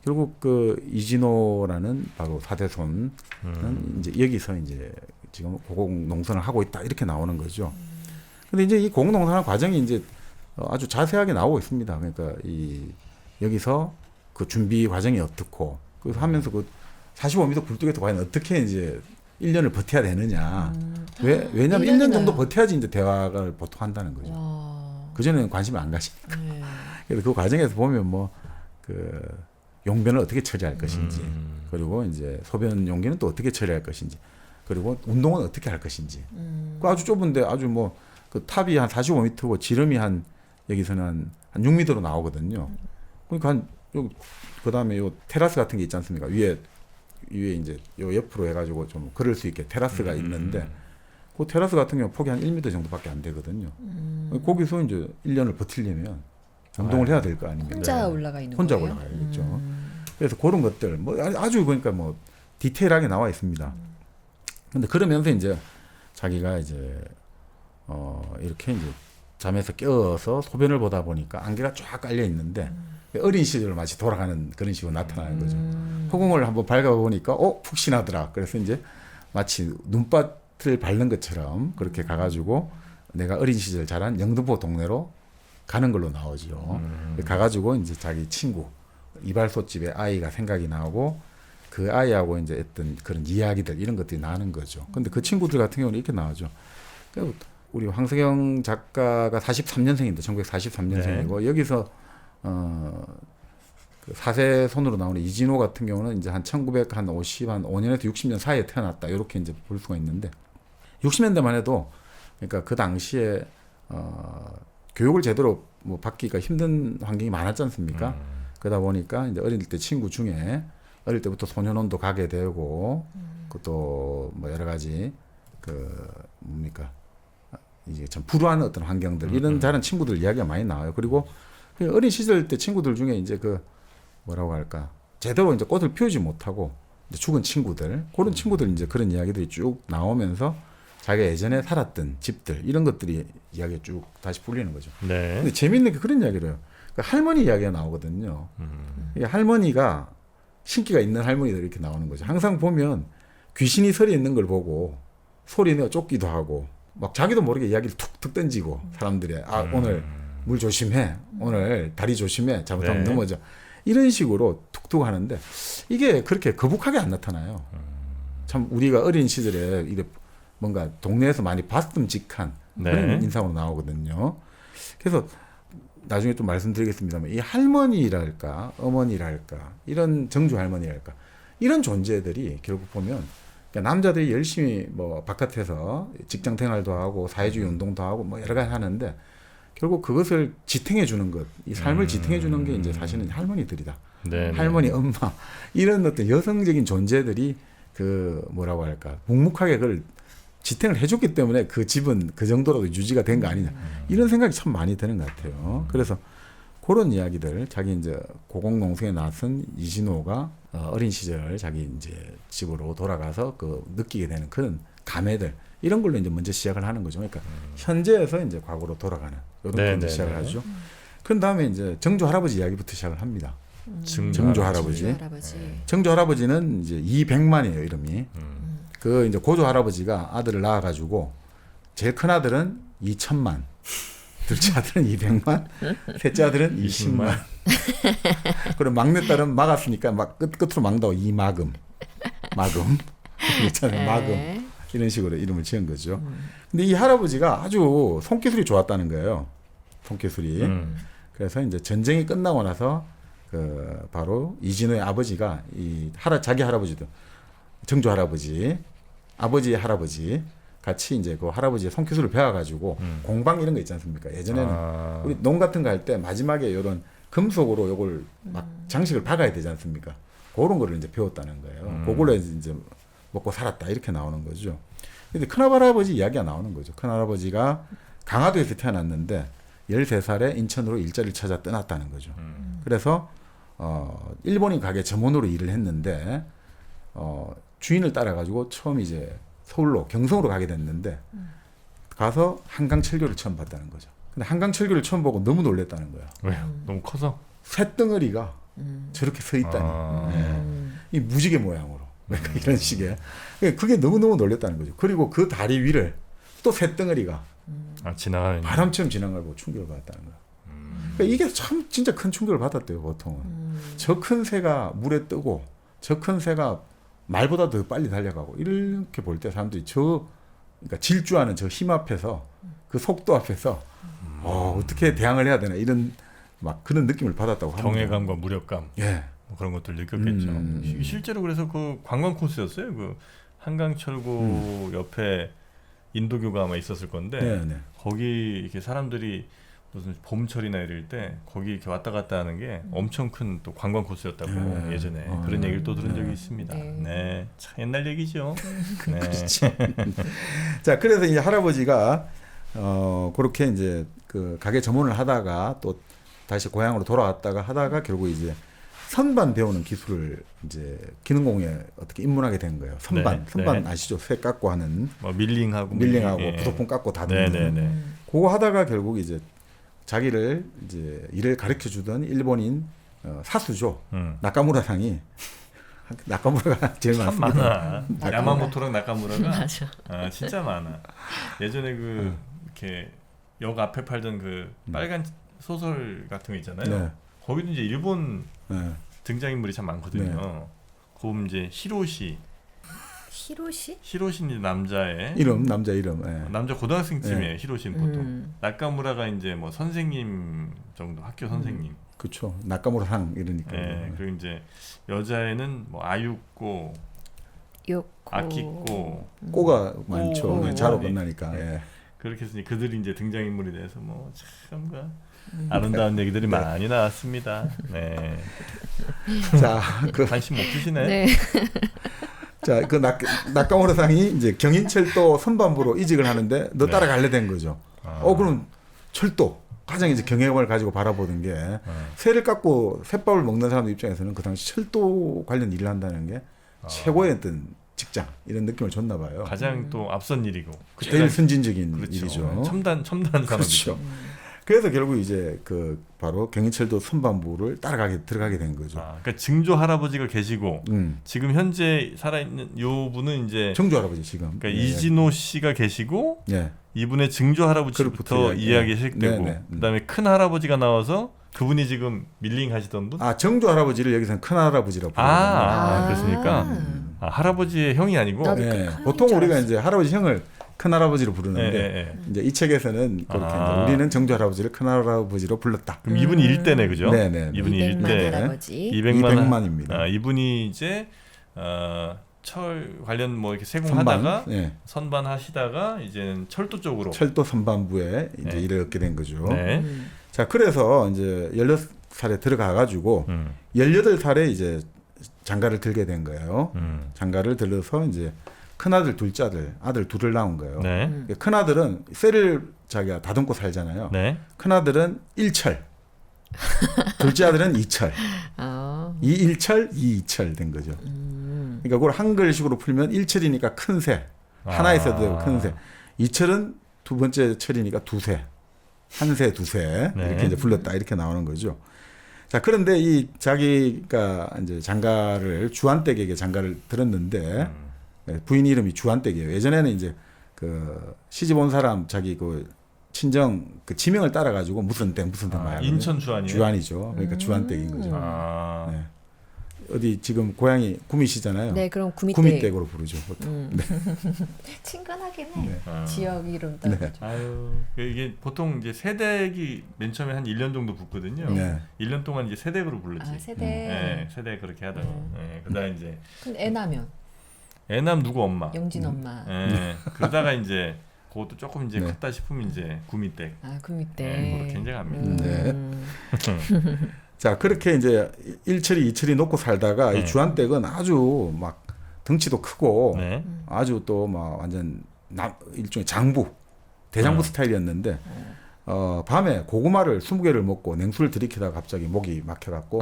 결국 그 이진호라는 바로 사대손은 이제 여기서 이제 지금 고공농선을 하고 있다 이렇게 나오는 거죠. 근데 이제 이 고공농선하는 과정이 이제 아주 자세하게 나오고 있습니다. 그러니까 이 여기서 그 준비 과정이 어떻고 그래서 하면서 그 45m 굴뚝에서 과연 어떻게 이제 1년을 버텨야 되느냐. 왜냐하면 1년 정도 버텨야지 이제 대화를 보통 한다는 거죠. 그전에는 관심을 안 가시니까. 네. 그래서 그 과정에서 보면 뭐 그 용변을 어떻게 처리할 것인지, 그리고 이제 소변 용기는 또 어떻게 처리할 것인지, 그리고 운동은 어떻게 할 것인지. 그 아주 좁은데 아주 뭐 그 탑이 한 45m고 지름이 한 여기서는 한 6m로 나오거든요. 그러니까 그 다음에 요 테라스 같은 게 있지 않습니까? 위에 이제 요 옆으로 해가지고 좀 걸을 수 있게 테라스가 있는데 그 테라스 같은 경우 폭이 한 1m 정도밖에 안 되거든요. 거기서 이제 1년을 버티려면 운동을 해야 될 거 아닙니까? 혼자 올라가 있는 혼자 거예요? 올라가야겠죠. 그래서 그런 것들 뭐 아주 그러니까 뭐 디테일하게 나와 있습니다. 근데 그러면서 이제 자기가 이제 이렇게 이제 잠에서 깨어서 소변을 보다 보니까 안개가 쫙 깔려 있는데 어린 시절 마치 돌아가는 그런 식으로 나타나는 거죠. 허공을 한번 밟아보니까 푹신하더라. 그래서 이제 마치 눈밭을 밟는 것처럼 그렇게 가가지고 내가 어린 시절 자란 영등포 동네로 가는 걸로 나오죠. 가가지고 이제 자기 친구 이발소집에 아이가 생각이 나고 그 아이하고 이제 했던 그런 이야기들 이런 것들이 나는 거죠. 근데 그 친구들 같은 경우는 이렇게 나오죠. 우리 황석영 작가가 43년생인데 1943년생이고 네. 여기서 그 사세 손으로 나오는 이진호 같은 경우는 이제 한 1950년에서 60년 사이에 태어났다 이렇게 이제 볼 수가 있는데 60년대만 해도 그러니까 그 당시에 교육을 제대로 뭐 받기가 힘든 환경이 많았지 않습니까? 그러다 보니까 이제 어릴 때 친구 중에 어릴 때부터 소년원도 가게 되고 그것도 뭐 여러 가지 그 뭡니까 이제 참 불우한 어떤 환경들 이런 자란 친구들 이야기가 많이 나와요. 그리고 어린 시절 때 친구들 중에 이제 그 뭐라고 할까 제대로 이제 꽃을 피우지 못하고 이제 죽은 친구들 그런 친구들 이제 그런 이야기들이 쭉 나오면서 자기가 예전에 살았던 집들 이런 것들이 이야기가 쭉 다시 풀리는 거죠. 네. 근데 재밌는 게 그런 이야기를 해요. 그러니까 할머니 이야기가 나오거든요. 이 할머니가 신기가 있는 할머니들 이렇게 나오는 거죠. 항상 보면 귀신이 서리 있는 걸 보고 소리 내어 쫓기도 하고 막 자기도 모르게 이야기를 툭툭 던지고 사람들이 오늘 물 조심해 오늘 다리 조심해 잘못하면 넘어져 이런 식으로 툭툭 하는데 이게 그렇게 거북하게 안 나타나요. 참 우리가 어린 시절에 이게 뭔가 동네에서 많이 봤음직한 그런 인상으로 나오거든요. 그래서 나중에 또 말씀드리겠습니다만 이 할머니랄까 어머니랄까 이런 정주 할머니랄까 이런 존재들이 결국 보면 그러니까 남자들이 열심히 뭐 바깥에서 직장 생활도 하고 사회주의 운동도 하고 뭐 여러 가지 하는데 결국 그것을 지탱해 주는 것, 이 삶을 지탱해 주는 게 이제 사실은 할머니들이다. 네네. 할머니, 엄마 이런 어떤 여성적인 존재들이 그 뭐라고 할까 묵묵하게 그걸 지탱을 해줬기 때문에 그 집은 그 정도로 유지가 된 거 아니냐 이런 생각이 참 많이 드는 것 같아요. 그래서 그런 이야기들 자기 이제 고공농성에 나선 이진호가 어린 시절 자기 이제 집으로 돌아가서 그 느끼게 되는 그런 감회들 이런 걸로 이제 먼저 시작을 하는 거죠. 그러니까 현재에서 이제 과거로 돌아가는 이런 걸로 시작을 하죠. 그런 다음에 이제 정조 할아버지 이야기부터 시작을 합니다. 정조 할아버지. 정조 할아버지는 이제 이백만이에요 이름이. 그 이제 고조 할아버지가 아들을 낳아가지고 제일 큰 아들은 2천만, 둘째 아들은 200만, 셋째 아들은 20만. 그리고 막내딸은 막았으니까 막 끝으로 막다고 이마금, 있잖아요, 마금 이런 식으로 이름을 지은 거죠. 근데 이 할아버지가 아주 손기술이 좋았다는 거예요, 손기술이. 그래서 이제 전쟁이 끝나고 나서 그 바로 이진호의 아버지가 자기 할아버지도 정조 할아버지, 아버지의 할아버지 같이 이제 그 할아버지의 손기술을 배워가지고 공방 이런 거 있지 않습니까? 예전에는 우리 농 같은 거 할 때 마지막에 이런 금속으로 요걸 막 장식을 박아야 되지 않습니까? 그런 거를 이제 배웠다는 거예요. 그걸로 이제 먹고 살았다 이렇게 나오는 거죠. 근데 큰할아버지 이야기가 나오는 거죠. 큰할아버지가 강화도에서 태어났는데 13살에 인천으로 일자리를 찾아 떠났다는 거죠. 그래서 일본인 가게 점원으로 일을 했는데 주인을 따라가지고 처음 이제 서울로 경성으로 가게 됐는데 가서 한강철교를 처음 봤다는 거죠. 근데 한강철교를 처음 보고 너무 놀랬다는 거야. 왜요? 너무 커서? 쇳덩어리가 저렇게 서 있다니. 이 무지개 모양으로. 그러니까 이런 식의. 그게 너무너무 놀랬다는 거죠. 그리고 그 다리 위를 또 쇳덩어리가 지나가는 바람처럼 지나간 걸 보고 충격을 받았다는 거야. 그러니까 이게 참 진짜 큰 충격을 받았대요, 보통은. 저 큰 새가 물에 뜨고 저 큰 새가 말보다 더 빨리 달려가고 이렇게 볼 때 사람들이 그러니까 질주하는 저 힘 앞에서 그 속도 앞에서 어떻게 대항을 해야 되나 이런 막 그런 느낌을 받았다고 합니다. 경외감과 무력감 예. 뭐 그런 것들 느꼈겠죠. 실제로 그래서 그 관광 코스였어요. 그 한강철구 옆에 인도교가 아마 있었을 건데 네. 거기 이렇게 사람들이 무슨 봄철이나 이럴 때 거기 이렇게 왔다 갔다 하는 게 엄청 큰 또 관광 코스였다고 예전에 그런 얘기를 또 들은 적이 있습니다. 네, 참 옛날 얘기죠. 네. 자, 그래서 이제 할아버지가 그렇게 이제 그 가게 점원을 하다가 또 다시 고향으로 돌아왔다가 하다가 결국 이제 선반 배우는 기술을 이제 기능공에 어떻게 입문하게 된 거예요. 선반 아시죠? 쇠 깎고 하는 뭐 밀링하고 부속품 깎고 다듬는. 그거 하다가 결국 이제 자기를 이제 일을 가르쳐 주던 일본인 사수죠. 나카무라상이 나카무라가 제일 참 많습니다. 많아. 야마모토랑 나카무라가 맞아. 진짜 많아. 예전에 그 이렇게 역 앞에 팔던 그 빨간 소설 같은 거 있잖아요. 네. 거기도 이제 일본 네. 등장인물이 참 많거든요. 그럼 이제 히로시 이제 남자의 남자 이름. 예. 남자 고등학생쯤이에요. 히로시는 보통. 나카무라가 이제 뭐 선생님 정도 학교 선생님. 그렇죠. 나카무라상 이러니까. 예. 그리고 이제 여자애는 뭐 아유코, 아키코, 꼬가 많죠. 꼬. 자로 끝나니까. 예. 그렇게 해서 그들이 이제 등장인물에 대해서 뭐 참가 아름다운 얘기들이 많이 나왔습니다. 네. 자, 관심 없으시네. 네. 자, 그 나카무라상이 이제 경인철도 선반부로 이직을 하는데 너 따라갈래 된 거죠. 그럼 철도 가장 이제 경외감을 가지고 바라보던 게 새를 깎고 쇳밥을 먹는 사람들 입장에서는 그 당시 철도 관련 일을 한다는 게 최고의 어떤 직장 이런 느낌을 줬나 봐요. 가장 또 앞선 일이고 제일 선진적인 그렇죠. 일이죠. 첨단 산업이죠. 그렇죠. 그래서 결국 이제 그 바로 경인철도 선반부를 들어가게 된 거죠. 그러니까 증조 할아버지가 계시고 지금 현재 살아있는 요 분은 이제 정조 할아버지 지금. 그러니까 이진호 씨가 계시고 예. 이분의 증조 할아버지부터 이야기 시작되고 그다음에 큰 할아버지가 나와서 그분이 지금 밀링 하시던 분? 정조 할아버지를 여기서는 큰 할아버지라고 부르거든요. 그렇습니까? 할아버지의 형이 아니고. 보통 우리가 이제 할아버지 형을 큰 할아버지로 부르는데 이제 이 책에서는 그렇게 우리는 정조 할아버지를 큰 할아버지로 불렀다. 그럼 이분이 일대네, 그죠? 네네. 이분이 200만 일대. 할아버지. 200만입니다. 이분이 이제 철 관련 뭐 이렇게 세공하다가 선반 하시다가 이제는 철도 쪽으로 철도 선반부에 이제 일을 얻게 된 거죠. 네. 자, 그래서 이제 16살에 들어가 가지고 18살에 이제 장가를 들게 된 거예요. 장가를 들어서 이제 큰아들, 둘째 아들 둘을 낳은 거예요. 네. 큰아들은 쇠를 자기가 다듬고 살잖아요. 네. 큰아들은 일철, 둘째 아들은 이철. 이일철, 이이철 된 거죠. 그러니까 그걸 한글식으로 풀면 일철이니까 큰 새, 하나에 써도 되고 큰 새. 이철은 두 번째 철이니까 두새, 한 새, 두 새. 이렇게 이제 불렀다 이렇게 나오는 거죠. 자, 그런데 이 자기가 이제 주한댁에게 장가를 들었는데 부인 이름이 주한댁이에요. 예전에는 이제 그 시집 온 사람 자기 그 친정 그 지명을 따라 가지고 무슨 댁 말이에요. 인천 주한이요. 주한이죠. 그러니까 주한댁인 거죠. 네. 어디 지금 고향이 구미시잖아요. 네, 그럼 구미댁으로 부르죠. 보통. 네. 친근하긴 해. 지역 이름 따로. 네. 이게 보통 이제 세댁이 맨 처음에 한 1년 정도 붙거든요. 1년 동안 이제 세댁으로 불렀지. 세댁. 네, 세댁 그렇게 하다가. 그다음 이제. 근데 애나면. 애남 누구 엄마. 영진 엄마. 그러다가 이제 그것도 조금 이제 컸다 싶으면 이제 구미댁. 구미댁. 그렇게 이제 갑니다. 자, 그렇게 이제 일철이 이철이 놓고 살다가 이 주한댁은 아주 막 덩치도 크고 아주 또 막 완전 일종의 장부, 대장부 스타일이었는데 밤에 고구마를 20개를 먹고 냉수를 들이키다가 갑자기 목이 막혀갖고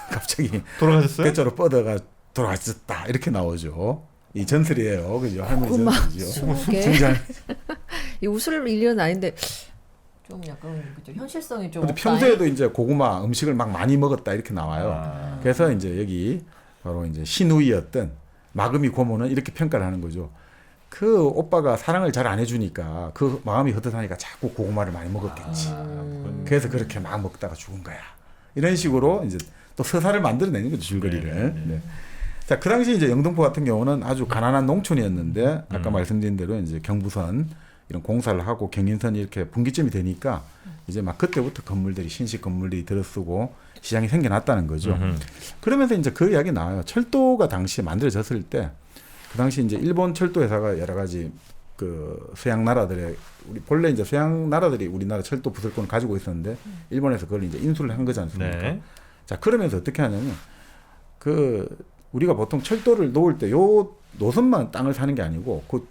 갑자기 돌아가셨어요? 뱃자로 뻗어가 돌아가셨다 이렇게 나오죠. 이 전설이에요, 그죠? 할머니 고구마 전설이죠. 20개. 중장. 이 웃을 일은 아닌데 좀 약간 그죠? 현실성이 좀 근데 없다. 평소에도 이제 고구마 음식을 막 많이 먹었다 이렇게 나와요. 아. 그래서 이제 여기 바로 이제 시누이였던 마금이 고모는 이렇게 평가를 하는 거죠. 그 오빠가 사랑을 잘 안 해주니까 그 마음이 헛헛하니까 자꾸 고구마를 많이 먹었겠지. 그래서 그렇게 막 먹다가 죽은 거야. 이런 식으로 이제 또 서사를 만들어내는 거죠, 줄거리를. 네. 자, 그 당시 이제 영등포 같은 경우는 아주 가난한 농촌이었는데 아까 말씀드린 대로 이제 경부선 이런 공사를 하고 경인선이 이렇게 분기점이 되니까 이제 막 그때부터 건물들이 신식 건물들이 들어서고 시장이 생겨났다는 거죠. 그러면서 이제 그 이야기 나와요. 철도가 당시에 만들어졌을 때 그 당시 이제 일본 철도 회사가 여러 가지 그 서양 나라들의 우리 본래 이제 서양 나라들이 우리나라 철도 부설권을 가지고 있었는데 일본에서 그걸 이제 인수를 한 거지 않습니까? 네. 자, 그러면서 어떻게 하냐면 그 우리가 보통 철도를 놓을 때 요 노선만 땅을 사는 게 아니고 그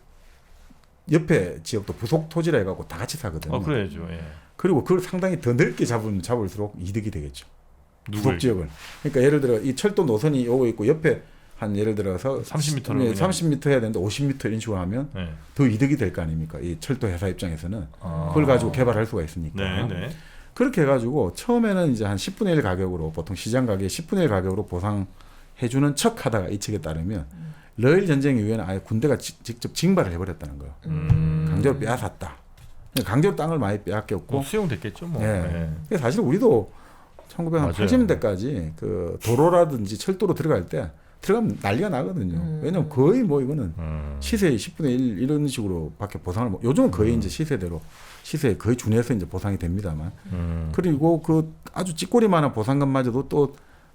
옆에 지역도 부속 토지라 해갖고 다 같이 사거든요. 그래야죠. 예. 그리고 그걸 상당히 더 넓게 잡을수록 이득이 되겠죠. 누굴? 부속 지역을. 그러니까 예를 들어 이 철도 노선이 오고 있고 옆에 한 예를 들어서 30m로 네, 30m 해야 되는데 50m 이런 식으로 하면 네. 더 이득이 될 거 아닙니까? 이 철도 회사 입장에서는 아. 그걸 가지고 개발할 수가 있으니까. 네, 네. 그렇게 해가지고 처음에는 이제 한 10분의 1 가격으로 보통 시장 가격의 10분의 1 가격으로 보상해주는 척 하다가 이 측에 따르면 러일 전쟁 이후에는 아예 군대가 직접 징발을 해버렸다는 거예요. 강제로 빼앗았다. 강제로 땅을 많이 빼앗겼고. 뭐 수용됐겠죠, 뭐. 네. 네. 근데 사실 우리도 1980년대까지 그 도로라든지 철도로 들어갈 때 들어가면 난리가 나거든요. 왜냐면 거의 뭐 이거는 시세의 10분의 1 이런 식으로밖에 보상을 요즘은 거의 이제 시세대로 시세에 거의 준해서 이제 보상이 됩니다만. 그리고 그 아주 찌꼬리만한 보상금마저도 또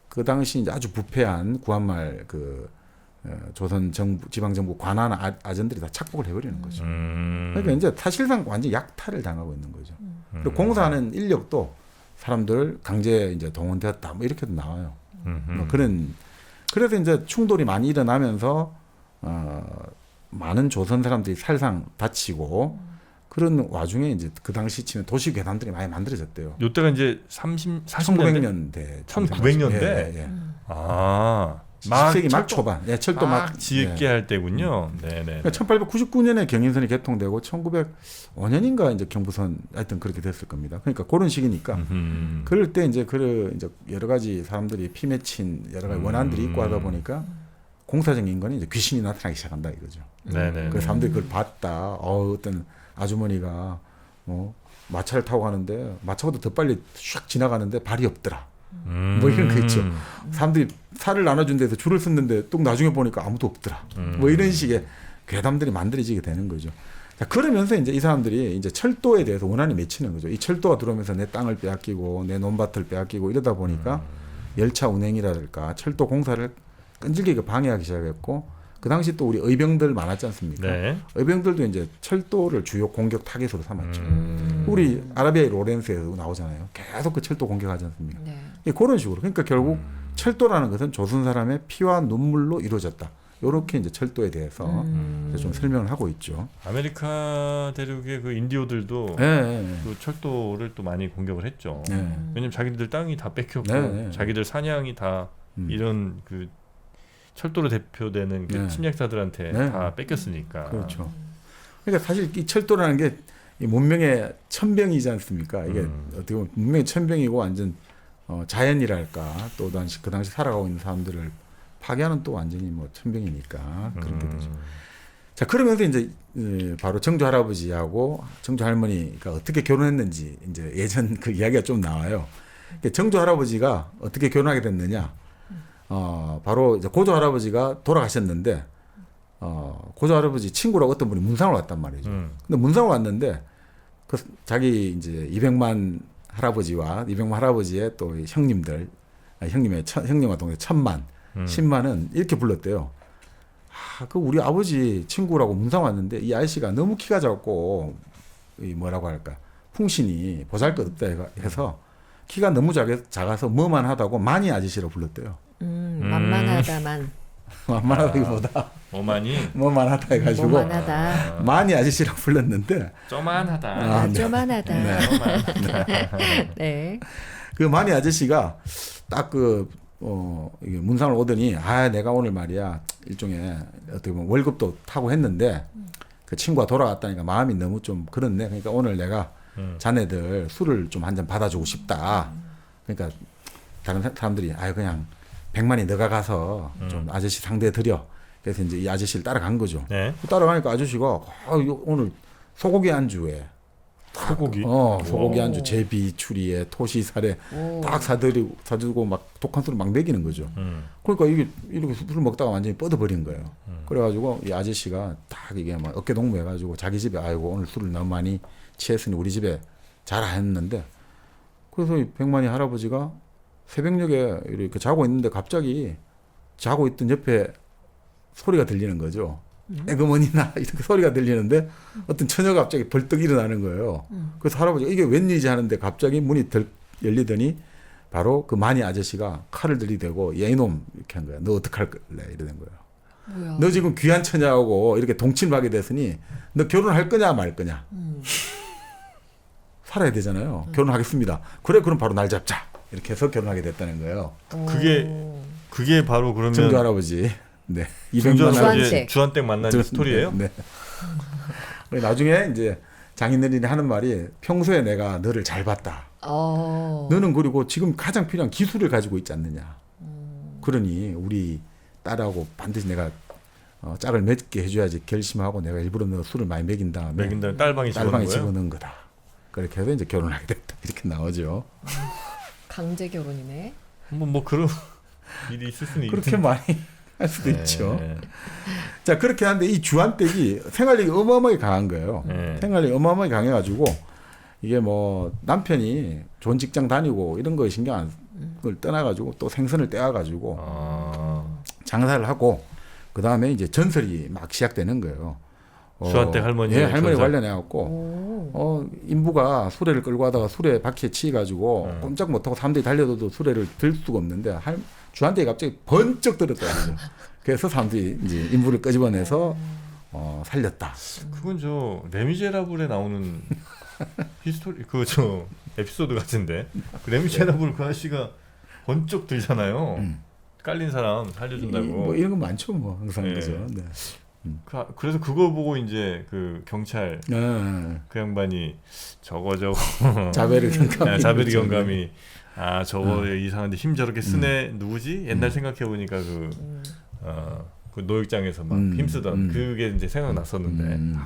그 당시 이제 아주 부패한 구한말 그 조선 정부 지방 정부 관할 아전들이 다 착복을 해버리는 거죠. 그러니까 이제 사실상 완전 약탈을 당하고 있는 거죠. 그리고 공사하는 인력도 사람들 강제 이제 동원되었다 뭐 이렇게도 나와요. 뭐 그런 그래서 이제 충돌이 많이 일어나면서 많은 조선 사람들이 살상 다치고 그런 와중에 이제 그 당시 치면 도시 괴담들이 많이 만들어졌대요. 이때가 이제 1900년대. 1900년대. 예, 예. 아. 20세기 막 철도 초반. 예, 철도 막 짓게 할 때군요. 네, 네. 그러니까 1899년에 경인선이 개통되고 1905년인가 이제 경부선 하여튼 그렇게 됐을 겁니다. 그러니까 그런 시기니까 그럴 때 이제 이제 여러 가지 사람들이 피 맺힌 여러 가지 원한들이 있고 하다 보니까 공사적 인권이 이제 귀신이 나타나기 시작한다 이거죠. 네, 네. 그 사람들이 그걸 봤다. 어떤 아주머니가 뭐 마차를 타고 가는데 마차보다 더 빨리 슉 지나가는데 발이 없더라. 뭐 이런 거 있죠. 사람들이 살을 나눠준 데서 줄을 섰는데 또 나중에 보니까 아무도 없더라. 뭐 이런 식의 괴담들이 만들어지게 되는 거죠. 자, 그러면서 이제 이 사람들이 이제 철도에 대해서 원한이 맺히는 거죠. 이 철도가 들어오면서 내 땅을 빼앗기고 내 논밭을 빼앗기고 이러다 보니까 열차 운행이랄까 철도 공사를 끈질기게 방해하기 시작했고 그 당시 또 우리 의병들 많았지 않습니까? 네. 의병들도 이제 철도를 주요 공격 타겟으로 삼았죠. 우리 아라비아의 로렌스에서 나오잖아요. 계속 그 철도 공격하지 않습니까? 네. 그런 식으로. 그러니까 결국 철도라는 것은 조선 사람의 피와 눈물로 이루어졌다. 이렇게 이제 철도에 대해서 좀 설명을 하고 있죠. 아메리카 대륙의 그 인디오들도 네. 그 철도를 또 많이 공격을 했죠. 네. 왜냐면 자기들 땅이 다 뺏겼고 네. 자기들 사냥이 다 이런 그 철도로 대표되는 그 네. 침략자들한테 네. 다 뺏겼으니까. 그렇죠. 그러니까 사실 이 철도라는 게 이 문명의 천병이지 않습니까? 이게 어떻게 보면 문명의 천병이고 완전 자연이랄까 또 그 당시 살아가고 있는 사람들을 파괴하는 또 완전히 뭐 천병이니까 그렇게 되죠. 자, 그러면서 이제 바로 정조 할아버지하고 정조 할머니가 어떻게 결혼했는지 이제 예전 그 이야기가 좀 나와요. 정조 할아버지가 어떻게 결혼하게 됐느냐? 바로 이제 고조 할아버지가 돌아가셨는데 고조 할아버지 친구라고 어떤 분이 문상을 왔단 말이죠. 근데 문상을 왔는데 그 자기 이제 200만 할아버지의 또 형님들, 형님과 동생 1000만, 10만은 이렇게 불렀대요. 그 우리 아버지 친구라고 문상 왔는데 이 아저씨가 너무 키가 작고 이 뭐라고 할까 풍신이 보잘것없다 해서 키가 너무 작아서 뭐만 하다고 만이 아저씨라고 불렀대요. 만만하다만. 만만하다기보다 뭐만이 뭐만하다 해가지고 뭐만하다. 많이 아저씨라고 불렀는데 쪼만하다. 아, 네. 쪼만하다. 네. 네. 그 많이 아저씨가 딱 이게 문상을 오더니 내가 오늘 말이야 일종의 어떻게 보면 월급도 타고 했는데 그 친구가 돌아갔다니까 마음이 너무 좀 그렇네. 그러니까 오늘 내가 자네들 술을 좀 한 잔 받아주고 싶다. 그러니까 다른 사람들이 그냥 100만이 너가 가서 좀 아저씨 상대해 드려. 그래서 이제 이 아저씨를 따라간 거죠. 네. 따라가니까 아저씨가 오늘 소고기 안주에 소고기. 소고기 안주 제비 추리에 토시살에 딱 사주고 막 독한 술을 막 먹이는 거죠. 그러니까 이게 이렇게 술을 먹다가 완전히 뻗어버린 거예요. 그래가지고 이 아저씨가 딱 이게 막 어깨 동무해가지고 자기 집에 오늘 술을 너무 많이 취했으니 우리 집에 자라 했는데 그래서 이 백만이 할아버지가 새벽녘에 이렇게 자고 있는데 갑자기 자고 있던 옆에 소리가 들리는 거죠. 에그머니나 이렇게 소리가 들리는데 어떤 처녀가 갑자기 벌떡 일어나는 거예요. 그래서 할아버지가 이게 웬일이지 하는데 갑자기 문이 열리더니 바로 그 마니 아저씨가 칼을 들이대고 야 이놈 이렇게 한 거야. 너 어떡할 거래 이러는 거예요. 뭐야? 너 지금 귀한 처녀하고 이렇게 동침하게 됐으니 너 결혼할 거냐 말 거냐. 살아야 되잖아요. 결혼하겠습니다. 그래 그럼 바로 날 잡자. 이렇게 해서 결혼하게 됐다는 거예요. 그게 바로 그러면 정조 할아버지. 네. 중조선 주한댁. 이제 주한댁 만난 스토리예요? 네. 나중에 이제 장인어른이 하는 말이 평소에 내가 너를 잘 봤다. 너는 그리고 지금 가장 필요한 기술을 가지고 있지 않느냐. 그러니 우리 딸하고 반드시 내가 짝을 맺게 해줘야지 결심하고 내가 일부러 너 술을 많이 먹인 다음에 딸방에 집어넣은 거다. 그렇게 해서 이제 결혼하게 됐다. 이렇게 나오죠. 강제 결혼이네. 뭐 그런 일이 있을 수는 그렇게 있는데. 많이 할 수도 네. 있죠. 자 그렇게 하는데 이 주한댁이 생활력이 어마어마하게 강한 거예요. 생활력이 어마어마하게 강해가지고 이게 뭐 남편이 좋은 직장 다니고 이런 거에 신경 안 걸 떠나가지고 또 생선을 떼어가지고 장사를 하고 그 다음에 이제 전설이 막 시작되는 거예요. 주한댁 할머니. 예, 할머니 관련해갖고 인부가 수레를 끌고 가다가 수레 바퀴에 치여가지고 꼼짝 못하고 사람들이 달려도 수레를 들 수가 없는데 주한댁이 갑자기 번쩍 들었다는 거죠. 그래서 사람들이 이제 인부를 끄집어내서 살렸다. 그건 저 레미제라블에 나오는 히스토리 저 에피소드 같은데 그 레미제라블 그 아저씨가 번쩍 들잖아요. 깔린 사람 살려준다고. 뭐 이런 거 많죠, 뭐 항상 네. 그죠. 네. 그래서 그거 보고 이제 그 경찰 그 양반이 저거 자베르 경감이 자베르 경감이 저거 이상한데 힘 저렇게 쓰네 누구지? 옛날 생각해 보니까 그 노역장에서 막 힘쓰던 그게 이제 생각났었는데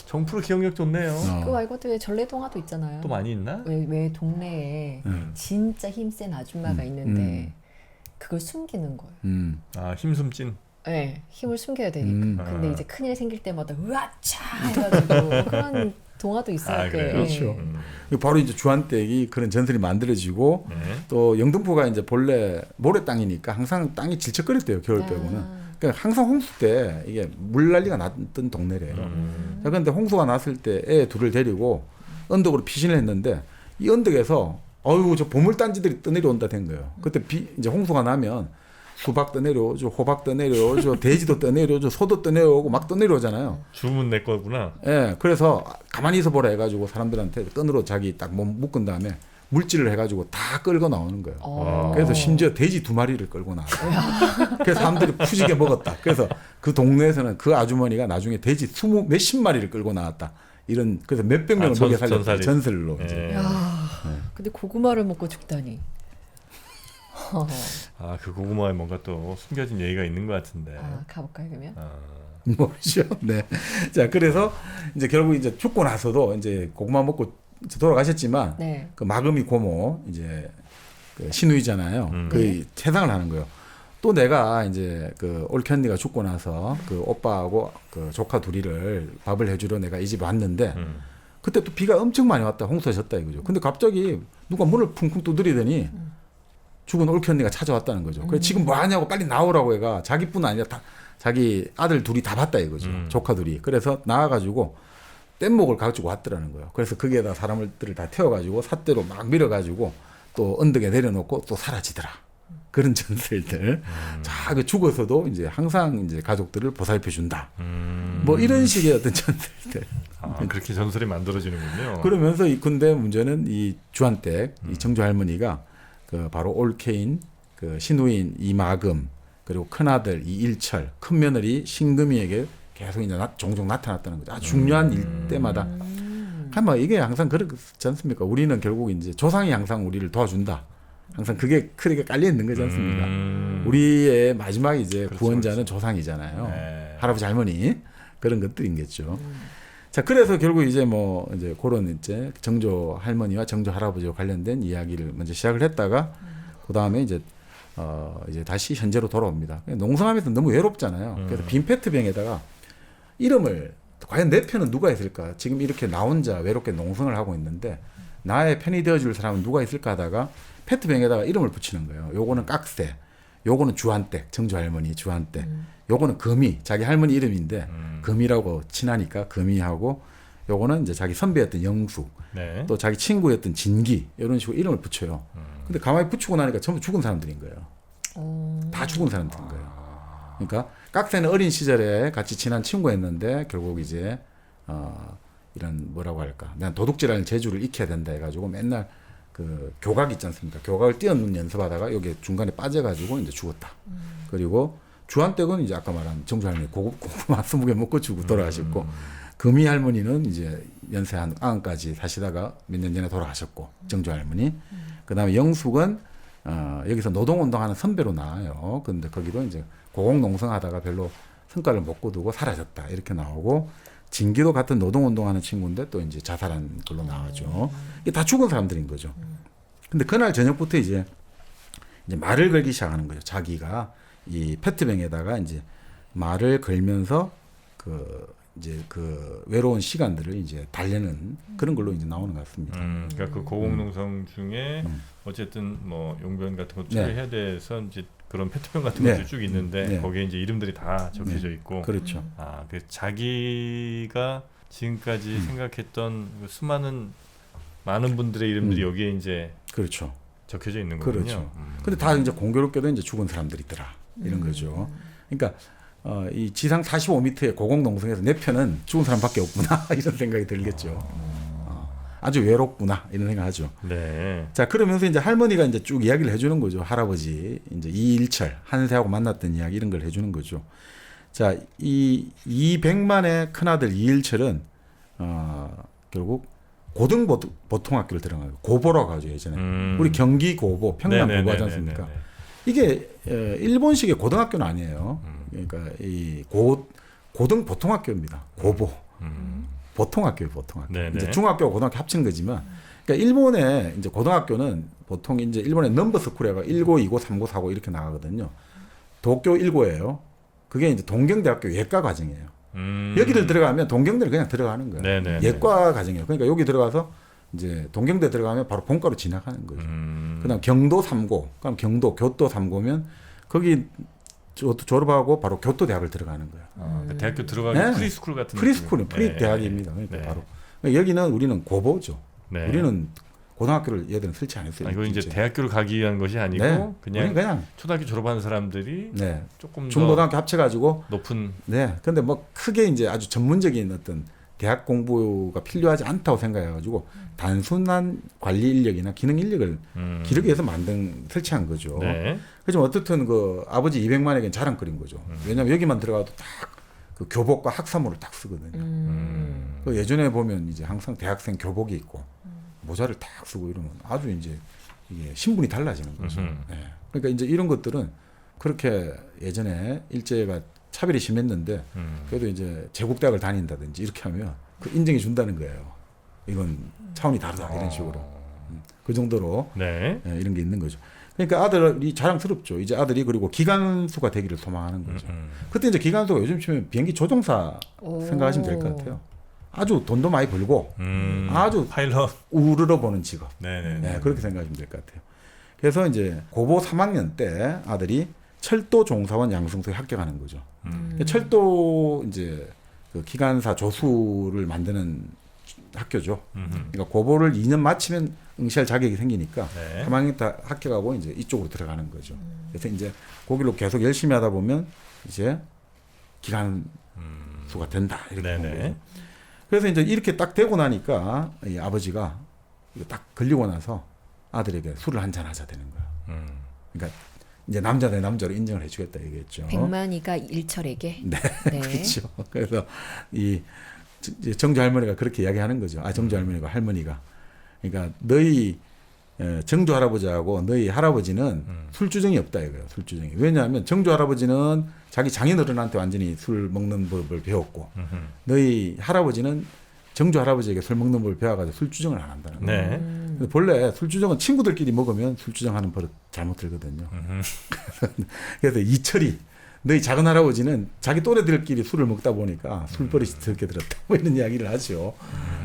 정프로 기억력 좋네요. 그거 말고도 왜 전래동화도 있잖아요. 또 많이 있나? 왜 동네에 진짜 힘센 아줌마가 있는데 그걸 숨기는 거예요. 힘숨찐. 네, 힘을 숨겨야 되니까. 근데 이제 큰일 생길 때마다 으아차 해가지고 그런 동화도 있어요. 그래요? 그렇죠. 바로 이제 주한댁이 그런 전설이 만들어지고 또 영등포가 이제 본래 모래 땅이니까 항상 땅이 질척거렸대요. 겨울 빼고는. 그러니까 항상 홍수 때 이게 물난리가 났던 동네래요. 자, 그런데 홍수가 났을 때 애 둘을 데리고 언덕으로 피신을 했는데 이 언덕에서 저 보물단지들이 떠내려온다 된 거예요. 그때 이제 홍수가 나면 수박 떠내려오죠, 호박 떠내려오죠, 돼지도 떠내려오죠, 소도 떠내려오고 막 떠내려오잖아요. 주문 내 거구나. 예, 그래서 가만히 있어 보라 해가지고 사람들한테 끈으로 자기 딱 몸 묶은 다음에 물질을 해가지고 다 끌고 나오는 거예요. 그래서 심지어 돼지 2마리를 끌고 나왔어요. 그래서 사람들이 푸지게 먹었다. 그래서 그 동네에서는 그 아주머니가 나중에 돼지 몇십 마리를 끌고 나왔다. 이런 그래서 몇백 명을 먹여 살렸다. 전설로. 이제. 근데 고구마를 먹고 죽다니. 그 고구마에 뭔가 또 숨겨진 얘기가 있는 것 같은데. 가볼까요 그러면? 뭐죠? 네. 자, 그래서 이제 결국 이제 죽고 나서도 이제 고구마 먹고 돌아가셨지만 네. 그 마금이 고모 이제 그 시누이잖아요. 그 채상을 하는 거예요. 또 내가 이제 그 올케 언니가 죽고 나서 그 오빠하고 그 조카 둘이를 밥을 해주러 내가 이 집에 왔는데 그때 또 비가 엄청 많이 왔다. 홍수가 졌다 이거죠. 근데 갑자기 누가 문을 쿵쿵 두드리더니 죽은 올케 언니가 찾아왔다는 거죠. 그래서 지금 뭐 하냐고 빨리 나오라고 얘가 자기뿐 아니라 다 자기 아들 둘이 다 봤다 이거죠. 조카 둘이. 그래서 나와가지고 뗏목을 가지고 왔더라는 거예요. 그래서 거기에다 사람들을 다 태워가지고 삿대로 막 밀어가지고 또 언덕에 내려놓고 또 사라지더라. 그런 전설들. 자, 그 죽어서도 이제 항상 이제 가족들을 보살펴 준다. 뭐 이런 식의 어떤 전설들. 그렇게 전설이 만들어지는군요. 그러면서 근데 문제는 이 주한댁, 이 정조 할머니가 그 바로 올케인, 그 시누인 이마금, 그리고 큰아들 이일철, 큰며느리 신금이에게 계속 이제 종종 나타났다는 거죠. 아주 중요한 일 때마다. 아마 이게 항상 그렇지 않습니까? 우리는 결국 이제 조상이 항상 우리를 도와준다. 항상 그게 크게 깔려 있는 거지 않습니까? 우리의 마지막 이제 그렇죠, 구원자는 그렇죠. 조상이잖아요. 네. 할아버지 할머니 그런 것들인겠죠. 자, 그래서 결국 이제 뭐 이제 그런 이제 정조 할머니와 정조 할아버지와 관련된 이야기를 먼저 시작을 했다가 그 다음에 이제 이제 다시 현재로 돌아옵니다. 농성하면서 너무 외롭잖아요. 그래서 빈 페트병에다가 이름을 과연 내 편은 누가 있을까? 지금 이렇게 나 혼자 외롭게 농성을 하고 있는데 나의 편이 되어줄 사람은 누가 있을까 하다가 페트병에다가 이름을 붙이는 거예요. 요거는 깍새, 요거는 주한댁, 정조 할머니 주한댁, 요거는 금이, 자기 할머니 이름인데 금이라고 친하니까 금이하고 요거는 이제 자기 선배였던 영숙, 네. 또 자기 친구였던 진기 이런 식으로 이름을 붙여요. 근데 가만히 붙이고 나니까 전부 죽은 사람들인 거예요. 다 죽은 사람들인 거예요. 그러니까 깍새는 어린 시절에 같이 친한 친구였는데 결국 이제 이런 뭐라고 할까, 난 도둑질하는 재주를 익혀야 된다 해가지고 맨날 그 교각 있지 않습니까? 교각을 띄어놓는 연습하다가 여기 중간에 빠져가지고 이제 죽었다. 그리고 주한댁은 이제 아까 말한 정조 할머니 고구마 20개 먹고 죽고 돌아가셨고, 금이 할머니는 이제 연세 한 90까지 사시다가 몇 년 전에 돌아가셨고, 정조 할머니. 그다음에 영숙은 여기서 노동운동하는 선배로 나와요. 근데 거기도 이제 고공농성하다가 별로 성과를 못 거두고 사라졌다 이렇게 나오고, 진기도 같은 노동운동하는 친구인데 또 이제 자살한 걸로 나와죠. 이게 다 죽은 사람들인 거죠. 근데 그날 저녁부터 이제 말을 걸기 시작하는 거죠. 자기가 이 페트병에다가 이제 말을 걸면서 이제 그 외로운 시간들을 이제 달래는 그런 걸로 이제 나오는 것 같습니다. 그러니까 그 고공농성 중에 어쨌든 뭐 용변 같은 것도 처리해야 돼서 이제 그런 페트병 같은 네. 것도 쭉 있는데 네. 거기에 이제 이름들이 다 적혀져 있고, 그렇죠. 그 자기가 지금까지 생각했던 그 수많은 많은 분들의 이름들이 여기에 이제 그렇죠. 적혀져 있는 거군요. 그렇죠. 근데 다 이제 공교롭게도 이제 죽은 사람들이 있더라. 이런 거죠. 그러니까 이 지상 45m의 고공농성에서 내 편은 죽은 사람밖에 없구나 이런 생각이 들겠죠. 아주 외롭구나 이런 생각하죠. 네. 자, 그러면서 이제 할머니가 이제 쭉 이야기를 해주는 거죠. 할아버지 이제 이일철 한세하고 만났던 이야기 이런 걸 해주는 거죠. 자, 이 200만의 큰아들 이일철은 결국 고등보통학교를 들어간 거예요. 고보라고 하죠 예전에. 우리 경기 고보, 평양 고보 하지 않습니까? 이게 일본식의 고등학교는 아니에요. 그러니까 이 고등보통학교입니다. 고보. 보통학교예요, 보통학교. 네네. 이제 중학교, 고등학교 합친 거지만, 그러니까 일본의 이제 고등학교는 보통 이제 일본의 넘버 스쿨에가 1고, 2고, 3고, 4고 이렇게 나가거든요. 도쿄 1고예요. 그게 이제 동경대학교 예과 과정이에요. 여기를 들어가면 동경대를 그냥 들어가는 거예요. 네네네. 예과 과정이에요. 그러니까 여기 들어가서 이제 동경대 들어가면 바로 본과로 진학하는 거죠. 그다음 경도 3고, 그럼 경도, 교도 3고면 거기 졸업하고 바로 교토대학을 들어가는 거예요. 그러니까 대학교 들어가기 네. 프리스쿨 같은 프리스쿨은 느낌이에요. 프리대학입니다. 그러니까 네. 바로 여기는 우리는 고보죠. 네. 우리는 고등학교를 얘들은 설치 안 했어요. 이거 이제 이제. 대학교를 가기 위한 것이 아니고 네. 그냥 우리는 그냥 초등학교 졸업하는 사람들이 네. 조금 더 중고등학교 합쳐가지고 높은 네. 근데 뭐 크게 이제 아주 전문적인 어떤 대학 공부가 필요하지 않다고 생각해가지고 단순한 관리 인력이나 기능 인력을 기르기 위해서 설치한 거죠. 네. 그렇지만 어떻든 그 아버지 200만에겐 자랑거리인 거죠. 왜냐하면 여기만 들어가도 딱 그 교복과 학사모를 딱 쓰거든요. 그 예전에 보면 이제 항상 대학생 교복이 있고 모자를 딱 쓰고 이러면 아주 이제 이게 신분이 달라지는 거죠. 네. 그러니까 이제 이런 것들은 그렇게 예전에 일제가 차별이 심했는데 그래도 이제 제국대학을 다닌다든지 이렇게 하면 그 인정해 준다는 거예요. 이건 차원이 다르다 이런 식으로. 그 정도로 네. 예, 이런 게 있는 거죠. 그러니까 아들이 자랑스럽죠. 이제 아들이 그리고 기관수가 되기를 소망하는 거죠. 그때 이제 기관수가 요즘 치면 비행기 조종사 생각하시면 될 것 같아요. 아주 돈도 많이 벌고 아주 파일럿. 우러러 보는 직업. 네네. 네, 그렇게 생각하시면 될 것 같아요. 그래서 이제 고보 3학년 때 아들이 철도 종사원 양성소에 합격하는 거죠. 철도 이제 그 기관사 조수를 만드는 학교죠. 그러니까 고보를 2년 마치면 응시할 자격이 생기니까 네. 3학년 다 합격하고 이제 이쪽으로 들어가는 거죠. 그래서 이제 거기로 계속 열심히 하다 보면 이제 기간 수가 된다 이렇게 보는 거죠. 그래서 이제 이렇게 딱 되고 나니까 이 아버지가 이거 딱 걸리고 나서 아들에게 술을 한잔 하자 되는 거야. 그러니까 이제 남자 대 남자로 인정을 해주겠다 얘기했죠. 백만이가 일철에게. 네, 네. 그렇죠. 그래서 이 정조 할머니가 그렇게 이야기하는 거죠. 정조 할머니가 할머니가 그러니까 너희 정조 할아버지하고 너희 할아버지는 술주정이 없다 이거예요. 술주정이. 왜냐하면 정조 할아버지는 자기 장인어른한테 완전히 술 먹는 법을 배웠고 너희 할아버지는 정조 할아버지에게 술 먹는 법을 배워가지고 술주정을 안 한다는 거예요. 네. 근데 본래 술주정은 친구들끼리 먹으면 술주정하는 버릇 잘못 들거든요. 그래서 이철이 너희 작은 할아버지는 자기 또래들끼리 술을 먹다 보니까 술버릇이 더럽게 들었다. 뭐 이런 이야기를 하죠.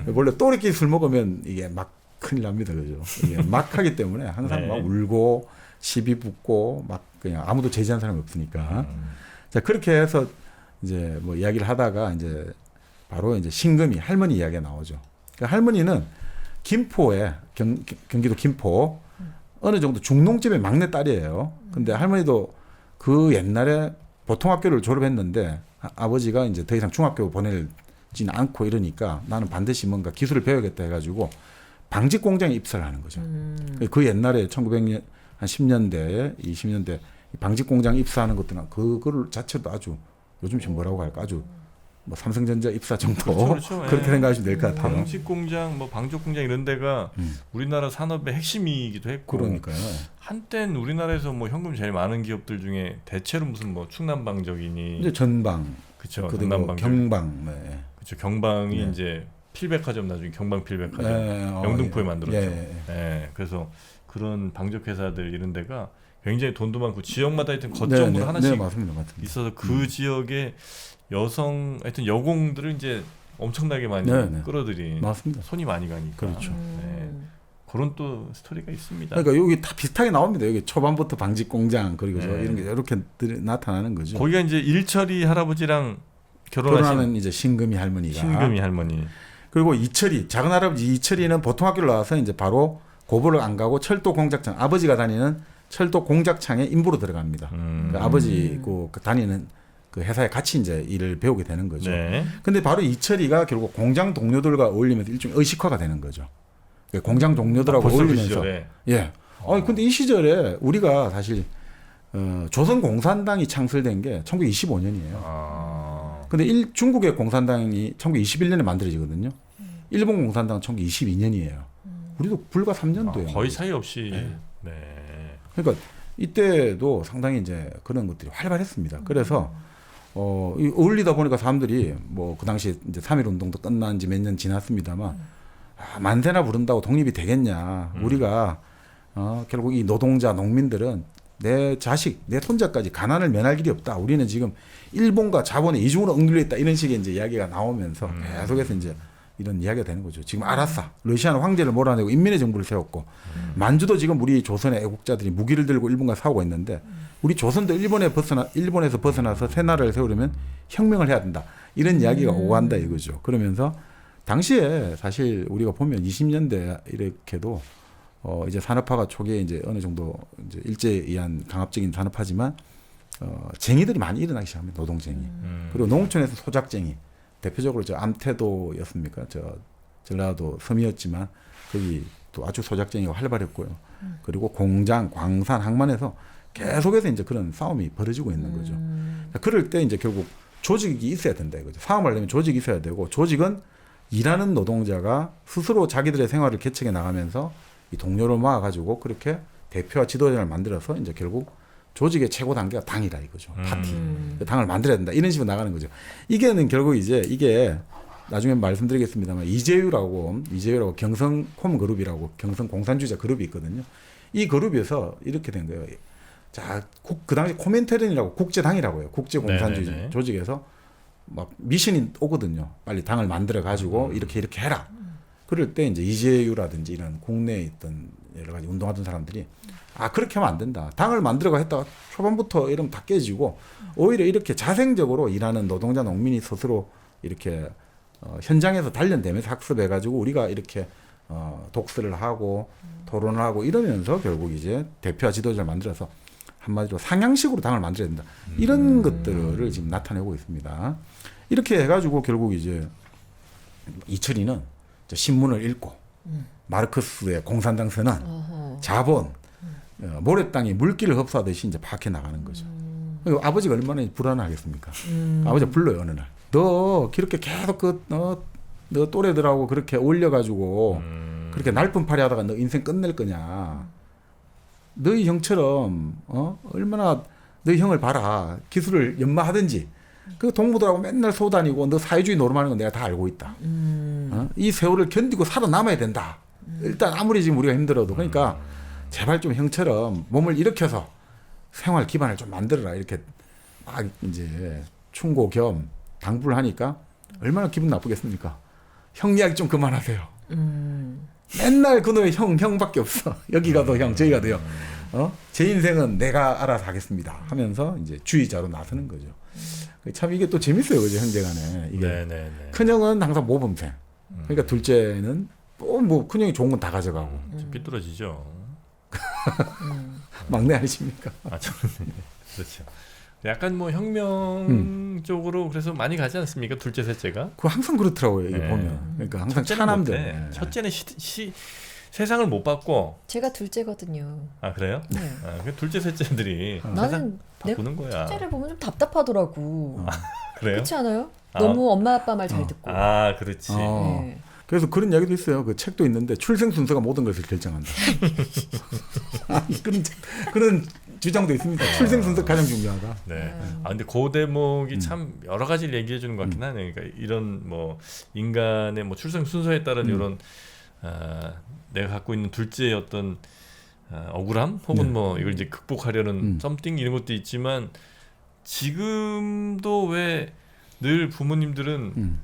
원래 또래끼리 술 먹으면 이게 막 큰일 납니다. 그죠? 이게 막 하기 때문에 항상 네. 막 울고 시비 붙고 막 그냥 아무도 제지한 사람이 없으니까. 자, 그렇게 해서 이제 뭐 이야기를 하다가 이제 바로 이제 신금이 할머니 이야기가 나오죠. 그 할머니는 김포에 경기도 김포 어느 정도 중농집의 막내 딸이에요. 근데 할머니도 그 옛날에 보통학교를 졸업했는데 아버지가 이제 더 이상 중학교 보내지는 않고 이러니까 나는 반드시 뭔가 기술을 배워야겠다 해가지고 방직 공장에 입사를 하는 거죠. 그 옛날에 1900년 한 10년대, 20년대 방직 공장 입사하는 것들은 그거를 자체도 아주 요즘 지금 뭐라고 할까 아주 뭐 삼성전자 입사 정도 그렇죠. 그렇게 예. 생각하시면 될 것 같아요. 방직 공장, 뭐 방조 공장 이런 데가 우리나라 산업의 핵심이기도 했고. 그러니까요. 한땐 우리나라에서 뭐 현금 제일 많은 기업들 중에 대체로 무슨 뭐 충남방적이니, 이제 전방, 그렇죠. 그리고 전남방적, 경방, 네. 그렇죠. 경방이 네. 이제 필백화점 나중에 경방 필백화점, 네, 영등포에 예. 만들었죠. 예. 예, 그래서 그런 방적 회사들 이런 데가 굉장히 돈도 많고 지역마다 하여튼 거점으로 하나씩 네, 맞습니다, 맞습니다. 있어서 그 지역의 여성 하여튼 여공들을 이제 엄청나게 많이 네, 네. 끌어들인 맞습니다. 손이 많이 가니까 그렇죠. 네. 그런 또 스토리가 있습니다. 그러니까 여기 다 비슷하게 나옵니다. 여기 초반부터 방직 공장 그리고 저 네. 이런 게 이렇게 나타나는 거죠. 거기가 이제 일철이 할아버지랑 결혼하신 결혼하는 이제 신금이 할머니가 신금이 할머니. 그리고 이철이 작은 할아버지 이철이는 보통 학교를 나와서 이제 바로 고보를 안 가고 철도 공작장 아버지가 다니는 철도 공작창에 인부로 들어갑니다. 그러니까 아버지 그 다니는 그 회사에 같이 이제 일을 배우게 되는 거죠. 네. 근데 바로 이철이가 결국 공장 동료들과 어울리면서 일종의 의식화가 되는 거죠. 공장 동료들하고 벌써 그 어울리면서 시절에. 예. 아니 근데 이 시절에 우리가 사실 조선 공산당이 창설된 게 1925년이에요. 아. 근데 중국의 공산당이 1921년에 만들어지거든요. 일본 공산당은 1922년이에요. 우리도 불과 3년도예요. 거의 사이 없이. 네. 네. 그러니까 이때도 상당히 이제 그런 것들이 활발했습니다. 그래서 이 어울리다 보니까 사람들이 뭐 그 당시 이제 3.1 운동도 끝난 지 몇 년 지났습니다만 만세나 부른다고 독립이 되겠냐. 우리가 결국 이 노동자 농민들은 내 자식, 내 손자까지 가난을 면할 길이 없다. 우리는 지금 일본과 자본의 이중으로 억눌려 있다. 이런 식의 이제 이야기가 나오면서 계속해서 이제 이런 이야기가 되는 거죠. 지금 알았어. 러시아는 황제를 몰아내고 인민의 정부를 세웠고 만주도 지금 우리 조선의 애국자들이 무기를 들고 일본과 싸우고 있는데 우리 조선도 일본에서 벗어나서 새 나라를 세우려면 혁명을 해야 된다. 이런 이야기가 오고 간다 이거죠. 그러면서 당시에 사실 우리가 보면 20년대 이렇게도 이제 산업화가 초기에 이제 어느 정도 이제 일제에 의한 강압적인 산업화지만 쟁이들이 많이 일어나기 시작합니다. 노동쟁이. 그리고 농촌에서 소작쟁이. 대표적으로 저 암태도였습니까? 저 전라도 섬이었지만 거기 또 아주 소작쟁이가 활발했고요. 그리고 공장, 광산, 항만에서 계속해서 이제 그런 싸움이 벌어지고 있는 거죠. 그럴 때 이제 결국 조직이 있어야 된다 이거죠. 싸움하려면 조직이 있어야 되고 조직은 일하는 노동자가 스스로 자기들의 생활을 개척해 나가면서 이 동료를 모아가지고 그렇게 대표와 지도자를 만들어서 이제 결국 조직의 최고 단계가 당이다 이거죠. 파티. 당을 만들어야 된다. 이런 식으로 나가는 거죠. 이게는 결국 이게 나중에 말씀드리겠습니다만 이재유라고 경성콤 그룹이라고 경성 공산주의자 그룹이 있거든요. 이 그룹에서 이렇게 된 거예요. 자, 그 당시 코민테른이라고 국제당이라고 해요. 국제공산주의 네네네. 조직에서 막 미션이 오거든요. 빨리 당을 만들어 가지고 이렇게 해라. 그럴 때 이제 이재유라든지 이런 국내에 있던 여러 가지 운동하던 사람들이 그렇게 하면 안 된다. 당을 만들어가 했다가 초반부터 이러면 다 깨지고 오히려 이렇게 자생적으로 일하는 노동자 농민이 스스로 이렇게 현장에서 단련되면서 학습해가지고 우리가 이렇게 독서를 하고 토론을 하고 이러면서 결국 이제 대표와 지도자를 만들어서 한마디로 상향식으로 당을 만들어야 된다. 이런 것들을 지금 나타내고 있습니다. 이렇게 해가지고 결국 이제 이철이는 신문을 읽고 마르크스의 공산당 선언, 자본, 모래 땅이 물기를 흡수하듯이 이제 파악해 나가는 거죠. 그리고 아버지가 얼마나 불안하겠습니까? 아버지가 불러요 어느 날. 너 그렇게 계속 너 또래들하고 그렇게 올려가지고 그렇게 날품팔이 하다가 너 인생 끝낼 거냐? 너희 형처럼 얼마나 너희 형을 봐라. 기술을 연마하든지 그 동무들하고 맨날 쏘다니고 너 사회주의 노름하는 건 내가 다 알고 있다. 이 세월을 견디고 살아남아야 된다. 일단 아무리 지금 우리가 힘들어도 그러니까 제발 좀 형처럼 몸을 일으켜서 생활 기반을 좀 만들어라. 이렇게 막 이제 충고 겸 당부를 하니까 얼마나 기분 나쁘겠습니까? 형 이야기 좀 그만하세요. 맨날 그놈의 형밖에 없어. 여기 가도 형, 저기 가도 형. 제 인생은 내가 알아서 하겠습니다. 하면서 이제 주의자로 나서는 거죠. 참 이게 또 재밌어요, 그죠, 형제간에. 이게 네네네. 큰형은 항상 모범생. 그러니까 둘째는 뭐 큰형이 좋은 건 다 가져가고. 좀 삐뚤어지죠. 막내 아니십니까? 아, 저는 그렇죠. 약간 뭐 혁명 쪽으로 그래서 많이 가지 않습니까? 둘째, 셋째가. 그거 항상 그렇더라고요, 이게 네. 보면. 그러니까 항상 첫째는 차남들. 못해. 네. 첫째는 세상을 못 봤고. 제가 둘째거든요. 아 그래요? 네. 그 둘째, 셋째들이 세상 나는 다 내 보는 거야. 첫째를 보면 좀 답답하더라고. 그래요? 그렇지 않아요? 아. 너무 엄마 아빠 말 잘 듣고. 아 그렇지. 네. 그래서 그런 이야기도 있어요. 그 책도 있는데 출생 순서가 모든 것을 결정한다. 그런 주장도 있습니다. 출생 순서 가장 중요하다. 네. 아 근데 그 대목이 참 여러 가지를 얘기해 주는 것 같긴 하네요. 그러니까 이런 뭐 인간의 뭐 출생 순서에 따른 이런 내가 갖고 있는 둘째의 어떤 억울함 혹은 뭐 이걸 이제 극복하려는 썸띵 이런 것도 있지만 지금도 왜 늘 부모님들은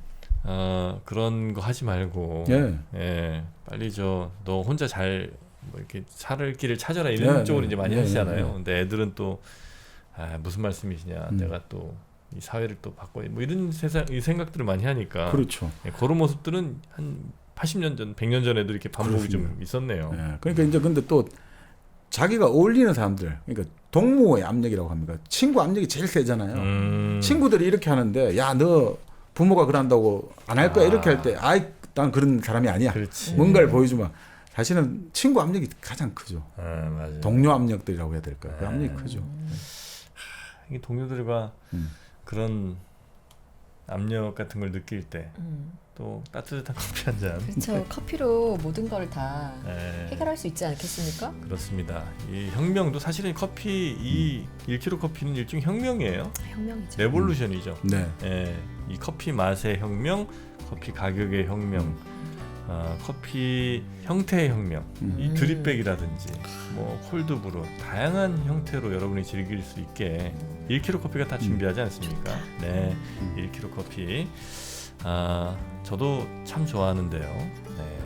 그런 거 하지 말고 빨리 너 혼자 잘 뭐 이렇게 살 길을 찾아라 이런 쪽으로 이제 많이 하시잖아요. 근데 애들은 또 무슨 말씀이시냐, 내가 또 이 사회를 또 바꿔야 뭐 이런 이 생각들을 많이 하니까. 그렇죠. 그런 모습들은 한 80년 전, 100년 전에도 이렇게 반복이 그렇습니다. 좀 있었네요. 그러니까 이제 근데 또 자기가 어울리는 사람들, 그러니까 동무의 압력이라고 합니다. 친구 압력이 제일 세잖아요. 친구들이 이렇게 하는데 야, 너 부모가 그런다고 안 할 거야 이렇게 할 때 난 그런 사람이 아니야. 그렇지. 뭔가를 보여주면 사실은 친구 압력이 가장 크죠. 맞아요. 동료 압력들이라고 해야 될까요? 그 압력이 크죠. 이게 동료들과 그런 압력 같은 걸 느낄 때 또 따뜻한 커피 한 잔. 그렇죠. 커피로 모든 걸 다 네. 해결할 수 있지 않겠습니까? 그렇습니다. 이 혁명도 사실은 커피 이 1kg 커피는 일종의 혁명이에요. 혁명이죠. 레볼루션이죠. 네. 이 커피 맛의 혁명, 커피 가격의 혁명, 커피 형태의 혁명, 이 드립백이라든지 뭐 콜드브루 다양한 형태로 여러분이 즐길 수 있게 1kg 커피가 다 준비하지 않습니까? 네, 1kg 커피. 저도 참 좋아하는데요. 네,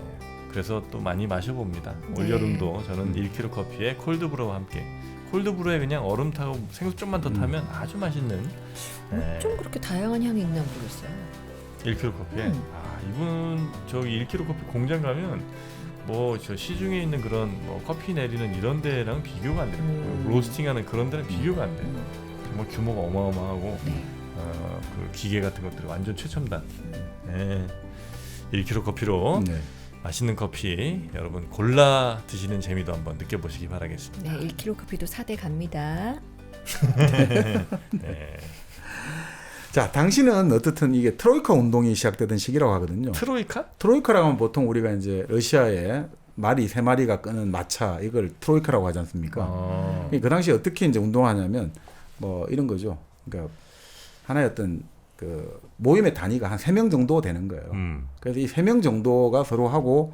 그래서 또 많이 마셔봅니다. 올 여름도 저는 1kg 커피에 콜드브루와 함께. 콜드브루에 그냥 얼음 타고 생수 좀만 더 타면 아주 맛있는. 네. 좀 그렇게 다양한 향이 있나 모르겠어요. 1kg 커피에 이분 저기 1kg 커피 공장 가면 뭐 저 시중에 있는 그런 뭐 커피 내리는 이런 데랑 비교가 안 돼요. 로스팅하는 그런 데랑 비교가 안 돼요. 정말 규모가 어마어마하고 네. 그 기계 같은 것들이 완전 최첨단. 네. 1kg 커피로 네. 맛있는 커피 여러분 골라 드시는 재미도 한번 느껴보시기 바라겠습니다. 네, 1kg 커피도 4대 갑니다. 네. 자, 당신은 어떻든 이게 트로이카 운동이 시작되던 시기라고 하거든요. 트로이카? 트로이카라고 하면 보통 우리가 이제 러시아에 말이 세 마리가 끄는 마차 이걸 트로이카라고 하지 않습니까? 그 당시에 어떻게 이제 운동하냐면 뭐 이런 거죠. 그러니까 하나의 어떤 그 모임의 단위가 한 3명 정도 되는 거예요. 그래서 이 3명 정도가 서로 하고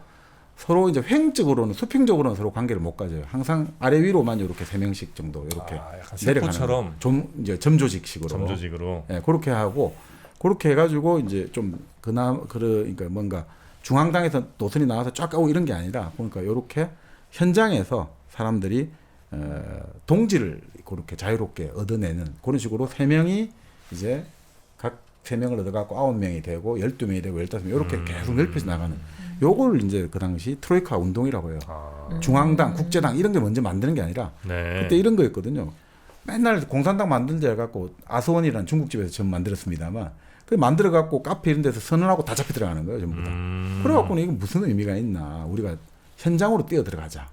서로 이제 횡적으로는 수평적으로는 서로 관계를 못 가져요. 항상 아래 위로만 이렇게 3명씩 정도 이렇게 약간 내려가는 세포처럼 좀 이제 점조직식으로. 점조직으로. 네, 그렇게 하고 그렇게 해가지고 이제 좀 그러니까 뭔가 중앙당에서 노선이 나와서 쫙 가고 이런 게 아니라 그러니까 이렇게 현장에서 사람들이 동지를 그렇게 자유롭게 얻어내는 그런 식으로 3명이 이제 각 3명을 얻어갖고 9명이 되고 12명이 되고 15명 이렇게 계속 넓혀져 나가는 요걸 이제 그 당시 트로이카 운동이라고 해요. 중앙당, 국제당 이런 게 먼저 만드는 게 아니라 네. 그때 이런 거였거든요. 맨날 공산당 만들자 해갖고 아스원이라는 중국집에서 처음 만들었습니다만 그 만들어갖고 카페 이런 데서 선언하고 다 잡혀 들어가는 거예요. 전부 다. 그래갖고는 이게 무슨 의미가 있나. 우리가 현장으로 뛰어 들어가자.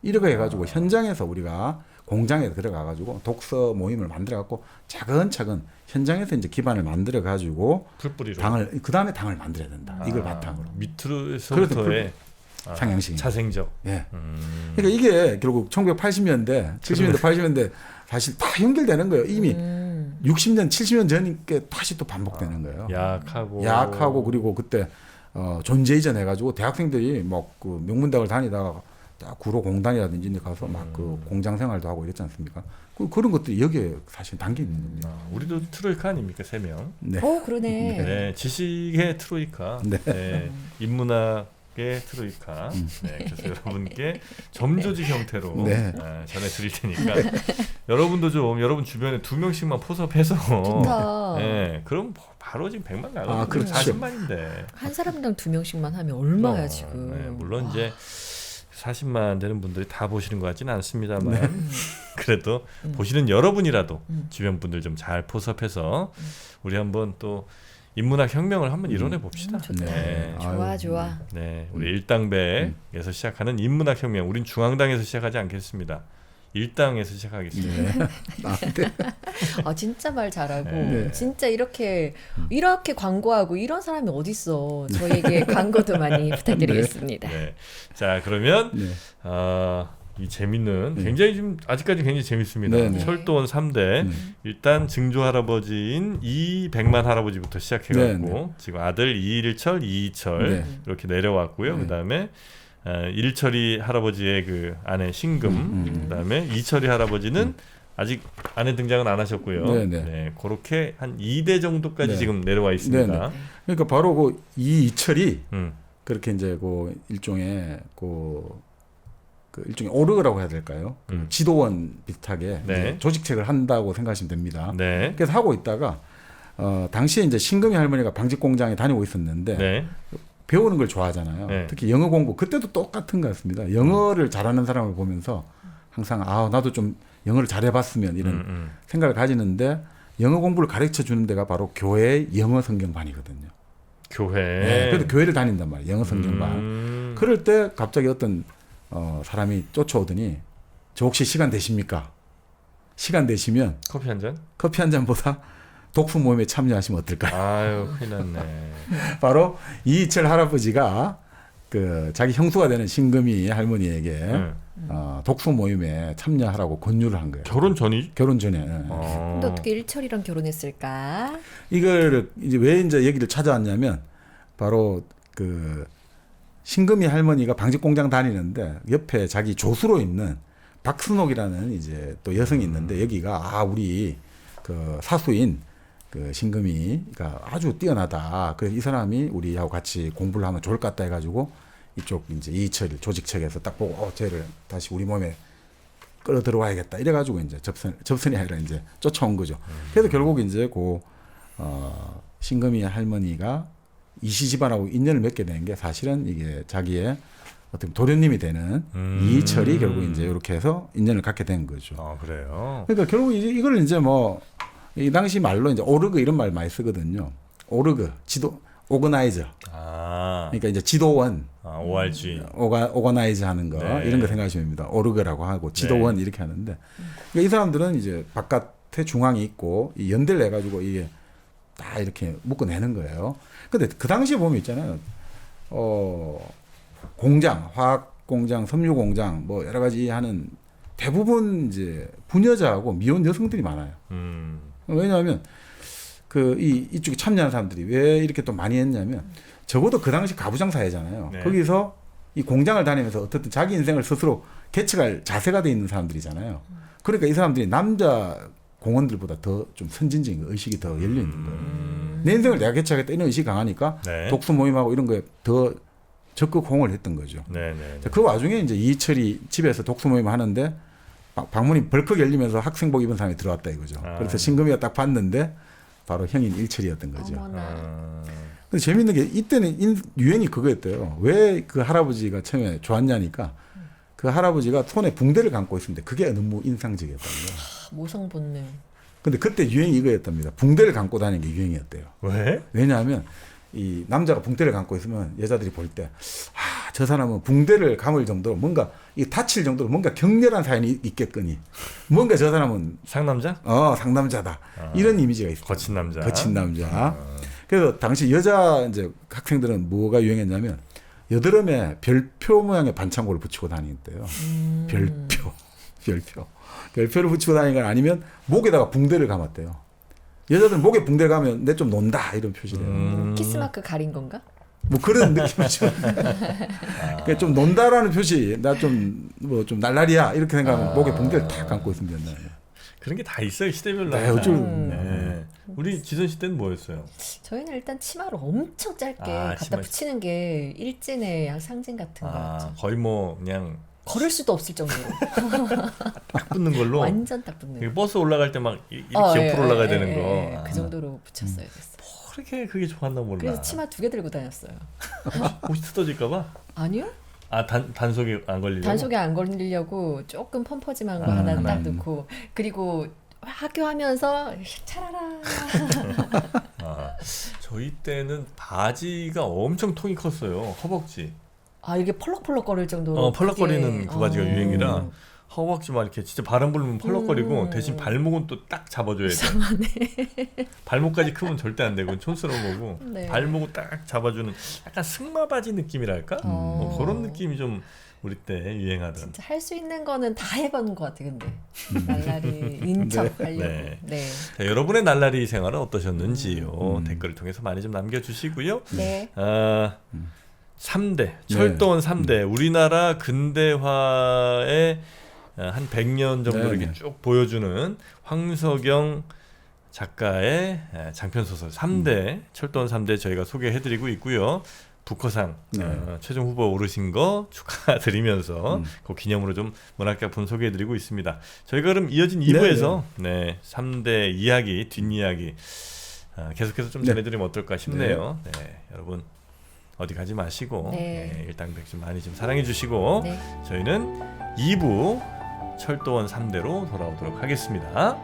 이렇게 해가지고 현장에서 우리가 공장에 들어가가지고 독서 모임을 만들어갖고 차근차근 현장에서 이제 기반을 만들어가지고 풀뿌리로 당을 그 다음에 당을 만들어야 된다. 이걸 바탕으로 밑으로서부터의 상향식. 자생적. 예. 그러니까 이게 결국 1980년대, 70년대, 80년대 사실 다 연결되는 거예요. 이미 60년, 70년 전에 다시 또 반복되는 거예요. 야학하고 그리고 그때 존재 이전 해가지고 대학생들이 뭐 그 명문대학을 다니다가 구로 공단이라든지 이런 데 가서 막 그 공장 생활도 하고 이랬지 않습니까? 그런 것들이 여기에 사실 담겨 있는 겁니다. 우리도 트로이카 아닙니까? 3명. 네. 그러네. 네, 지식의 트로이카. 네. 네, 인문학의 트로이카. 네, 그래서 여러분께 점조직 형태로 네. 전해드릴 테니까 여러분도 좀 여러분 주변에 2명씩만 포섭해서 좋다. 네, 그럼 바로 지금 100만 나가거든요. 그렇죠. 40만인데. 한 사람당 2명씩만 하면 얼마야 지금. 네, 물론 이제 40만 되는 분들이 다 보시는 것 같지는 않습니다만 그래도 보시는 여러분이라도 주변 분들 좀 잘 포섭해서 우리 한번 또 인문학 혁명을 한번 이뤄내 봅시다. 좋다. 네. 좋아. 네, 우리 일당배에서 시작하는 인문학 혁명, 우린 중앙당에서 시작하지 않겠습니다. 일당에서 시작하겠습니다. 네. 진짜 말 잘하고 네. 진짜 이렇게 광고하고 이런 사람이 어딨어. 저에게 광고도 많이 부탁드리겠습니다. 네. 자, 그러면 네. 이 재밌는 굉장히 지금 아직까지 굉장히 재밌습니다. 네. 철도원 3대 일단 증조 할아버지인 이백만 할아버지부터 시작해갖고 지금 아들 이일철, 이이철 이렇게 내려왔고요. 그다음에 일철이 할아버지의 그 아내 신금, 그다음에 이철이 할아버지는 아직 아내 등장은 안 하셨고요. 네, 그렇게 한 2대 정도까지 지금 내려와 있습니다. 그러니까 바로 그 이철이 그렇게 이제 그 일종의 그 일종의 오르그라고 해야 될까요? 지도원 비슷하게 이제 조직책을 한다고 생각하시면 됩니다. 네. 그래서 하고 있다가 당시에 이제 신금이 할머니가 방직 공장에 다니고 있었는데 배우는 걸 좋아하잖아요. 특히 영어 공부 그때도 똑같은 것 같습니다. 영어를 잘하는 사람을 보면서 항상 나도 좀 영어를 잘해봤으면 이런 생각을 가지는데 영어 공부를 가르쳐 주는 데가 바로 교회 영어 성경반이거든요. 교회. 네, 그래도 교회를 다닌단 말이에요. 영어 성경반. 그럴 때 갑자기 어떤 사람이 쫓아오더니 저 혹시 시간 되십니까? 시간 되시면 커피 한 잔? 커피 한 잔보다 독서 모임에 참여하시면 어떨까요? 아유, 큰일 났네. 바로 이이철 할아버지가 그 자기 형수가 되는 신금이 할머니에게 독서 모임에 참여하라고 권유를 한 거예요. 결혼 전이? 결혼 전에. 근데 어떻게 일철이랑 결혼했을까? 이걸 이제 왜 이제 여기를 찾아왔냐면 바로 그 신금이 할머니가 방직 공장 다니는데 옆에 자기 조수로 있는 박순옥이라는 이제 또 여성이 있는데 여기가 우리 그 사수인 그 신금이가 아주 뛰어나다. 그래서 이 사람이 우리하고 같이 공부를 하면 좋을 것 같다 해가지고 이쪽 이제 이철 조직책에서 딱 보고 쟤를 다시 우리 몸에 끌어 들어와야겠다. 이래가지고 이제 접선이 아니라 이제 쫓아온 거죠. 그래서 결국 이제 신금이 할머니가 이씨 집안하고 인연을 맺게 된 게 사실은 이게 자기의 어떤 도련님이 되는 이철이 결국 이제 이렇게 해서 인연을 갖게 된 거죠. 그래요. 그러니까 결국 이걸 이제 이 당시 말로 이제 오르그 이런 말 많이 쓰거든요. 오르그 지도 오거나이저. 그러니까 이제 지도원. ORG. 오거나이즈 하는 거 이런 거 생각하시면 됩니다. 오르그라고 하고 지도원 이렇게 하는데 그러니까 이 사람들은 이제 바깥에 중앙이 있고 이 연대를 해가지고 이게 다 이렇게 묶어내는 거예요. 근데 그 당시에 보면 있잖아요. 공장, 화학 공장, 섬유 공장 뭐 여러 가지 하는 대부분 이제 부녀자하고 미혼 여성들이 많아요. 왜냐하면 이쪽에 참여하는 사람들이 왜 이렇게 또 많이 했냐면 적어도 그 당시 가부장 사회잖아요. 거기서 이 공장을 다니면서 어떻든 자기 인생을 스스로 개척할 자세가 돼 있는 사람들이잖아요. 그러니까 이 사람들이 남자 공원들보다 더 좀 선진적인 의식이 더 열려 있는 거예요. 내 인생을 내가 개척하겠다 이런 의식이 강하니까 독서 모임하고 이런 거에 더 적극 호응을 했던 거죠. 그 와중에 이제 이철이 집에서 독서 모임을 하는데 방문이 벌컥 열리면서 학생복 입은 사람이 들어왔다 이거죠. 그래서 신금이가 딱 봤는데 바로 형인 일철이었던 거죠. 어머나. 근데 재밌는 게 이때는 유행이 그거였대요. 왜 그 할아버지가 처음에 좋았냐니까 그 할아버지가 손에 붕대를 감고 있었는데 그게 너무 인상적이었다는 거예요. 모성 본능. 근데 그때 유행이 이거였답니다. 붕대를 감고 다니는 게 유행이었대요. 왜? 왜냐하면 이 남자가 붕대를 감고 있으면 여자들이 볼 때 저 사람은 붕대를 감을 정도로 뭔가 이 다칠 정도로 뭔가 격렬한 사연이 있겠거니 뭔가 저 사람은 상남자? 상남자다 이런 이미지가 있어요. 거친 남자. 거친 남자. 그래서 당시 여자 이제 학생들은 뭐가 유행했냐면 여드름에 별표 모양의 반창고를 붙이고 다니는데요. 별표를 붙이고 다니는 건 아니면 목에다가 붕대를 감았대요. 여자들은 목에 붕대 가면 내 좀 논다 이런 표시래요. 키스마크 가린 건가? 뭐 그런 느낌이죠. 그러니까 좀 논다라는 표시, 나 좀 뭐 좀 날라리야 이렇게 생각하면 목에 붕대를 탁 감고 있으면 된다. 그런 게 다 있어요 시대별로. 네, 항상. 어쩔- 네. 우리 지선 씨 때는 뭐였어요? 저희는 일단 치마를 엄청 짧게 아, 갖다 치마. 붙이는 게 일진의 상징 같은 거였죠. 거의 뭐 그냥 걸을 수도 없을 정도로 딱 붙는 걸로. 완전 딱 붙는. 그 버스 올라갈 때 막 이렇게 예, 옆으로 올라가야 예, 되는 거. 예, 예. 그 정도로 붙였어야 됐어. 그렇게 그게 좋았나 몰라. 그래서 치마 2개 들고 다녔어요. 혹시 뜯어질까봐? 아니요? 단속에 안 걸리려고? 단속에 안 걸리려고 조금 펌퍼짐한 거 하나 딱 넣고 그리고 학교 하면서 차라라. 저희 때는 바지가 엄청 통이 컸어요. 허벅지. 아 이게 펄럭펄럭 거릴 정도로. 펄럭거리는 그 바지가 어. 유행이라 허벅지 막 이렇게 진짜 바람 불면 펄럭거리고 대신 발목은 또 딱 잡아줘야 돼. 이상하네. 발목까지 크면 절대 안 되고 촌스러운 거고 네. 발목을 딱 잡아주는 약간 승마 바지 느낌이랄까? 뭐 그런 느낌이 좀 우리 때 유행하던. 진짜 할 수 있는 거는 다 해본 것 같아 근데 날라리 인척 하려고. 네. 네. 자, 여러분의 날라리 생활은 어떠셨는지요? 음. 댓글을 통해서 많이 좀 남겨주시고요. 네. 3대 철도원 3대 우리나라 근대화의 한 100년 정도 네, 이렇게 네. 쭉 보여주는 황석영 작가의 장편 소설 3대 철도원 3대 저희가 소개해드리고 있고요. 북커상 네. 최종 후보 오르신 거 축하드리면서 그 기념으로 좀 문학작품 소개해드리고 있습니다. 저희가 그럼 이어진 2부에서 네, 3대 이야기 뒷이야기 계속해서 좀 네. 전해드리면 어떨까 싶네요. 네, 여러분 어디 가지 마시고 네. 일당백 좀 많이 좀 사랑해 주시고 네. 저희는 2부 철도원 3대로 돌아오도록 하겠습니다.